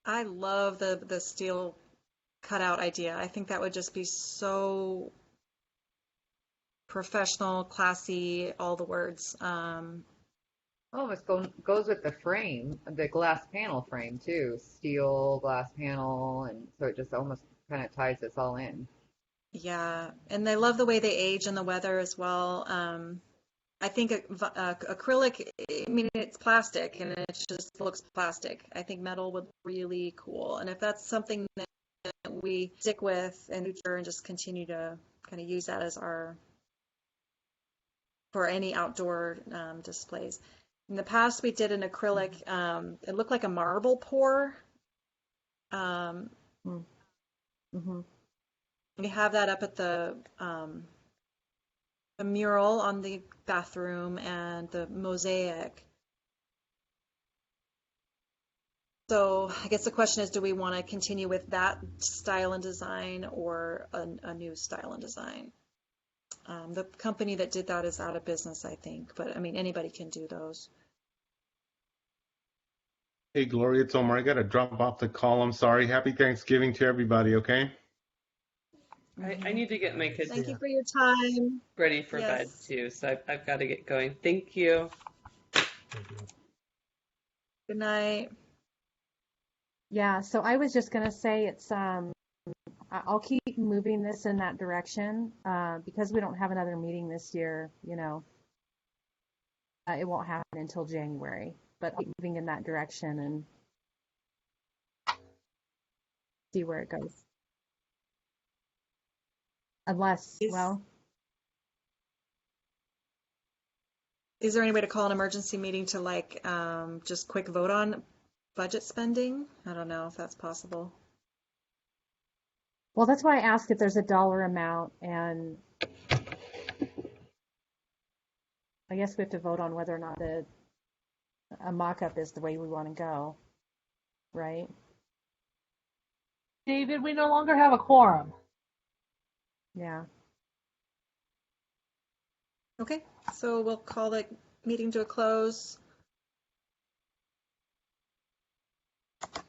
[SPEAKER 3] I love the steel cutout idea. I think that would just be so professional, classy, all the words.
[SPEAKER 10] Almost goes with the frame, the glass panel frame too. Steel, glass panel, and so it just almost kind of ties this all in.
[SPEAKER 3] Yeah, and I love the way they age in the weather as well. I think acrylic, I mean, it's plastic and it just looks plastic. I think metal would be really cool. And if that's something that we stick with in the future and just continue to kind of use that as our, for any outdoor displays. In the past, we did an acrylic, it looked like a marble pour.
[SPEAKER 6] Mm-hmm.
[SPEAKER 3] We have that up at the mural on the bathroom and the mosaic. So I guess the question is, do we want to continue with that style and design or a new style and design? The company that did that is out of business, I think, but I mean, anybody can do those.
[SPEAKER 7] Hey, Gloria, it's Omar. I got to drop off the call. I'm sorry. Happy Thanksgiving to everybody, okay?
[SPEAKER 4] I need to get my kids
[SPEAKER 3] Thank you for your time.
[SPEAKER 4] ready for bed
[SPEAKER 3] Yes.
[SPEAKER 4] too, so I've got to get going. Thank you.
[SPEAKER 8] Thank you.
[SPEAKER 3] Good night.
[SPEAKER 6] Yeah, so I was just gonna say it's I'll keep moving this in that direction because we don't have another meeting this year, you know. It won't happen until January, but I'll keep moving in that direction and see where it goes. Unless, well,
[SPEAKER 3] Is there any way to call an emergency meeting to just quick vote on budget spending? I don't know if that's possible.
[SPEAKER 6] well, that's why I asked if there's a dollar amount, and I guess we have to vote on whether or not a mock-up is the way we want to go, right?
[SPEAKER 5] David, we no longer have a quorum.
[SPEAKER 6] Yeah.
[SPEAKER 3] Okay, so we'll call the meeting to a close.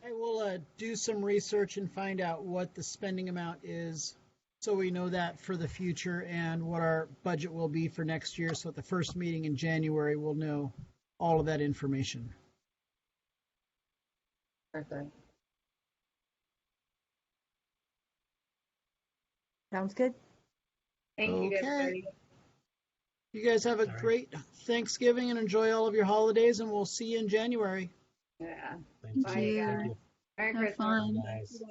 [SPEAKER 2] I will do some research and find out what the spending amount is so we know that for the future and what our budget will be for next year. So at the first meeting in January, we'll know all of that information.
[SPEAKER 10] Perfect.
[SPEAKER 6] Sounds good.
[SPEAKER 10] Thank you,
[SPEAKER 2] Okay.
[SPEAKER 10] everybody.
[SPEAKER 2] You guys have a great Thanksgiving and enjoy all of your holidays, and we'll see you in January.
[SPEAKER 10] Yeah.
[SPEAKER 8] Thank
[SPEAKER 10] Bye,
[SPEAKER 8] you.
[SPEAKER 10] guys.
[SPEAKER 8] Thank you.
[SPEAKER 10] Merry
[SPEAKER 9] Have
[SPEAKER 10] Christmas.
[SPEAKER 9] fun.
[SPEAKER 8] Nice.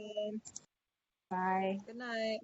[SPEAKER 6] Bye.
[SPEAKER 3] Good night.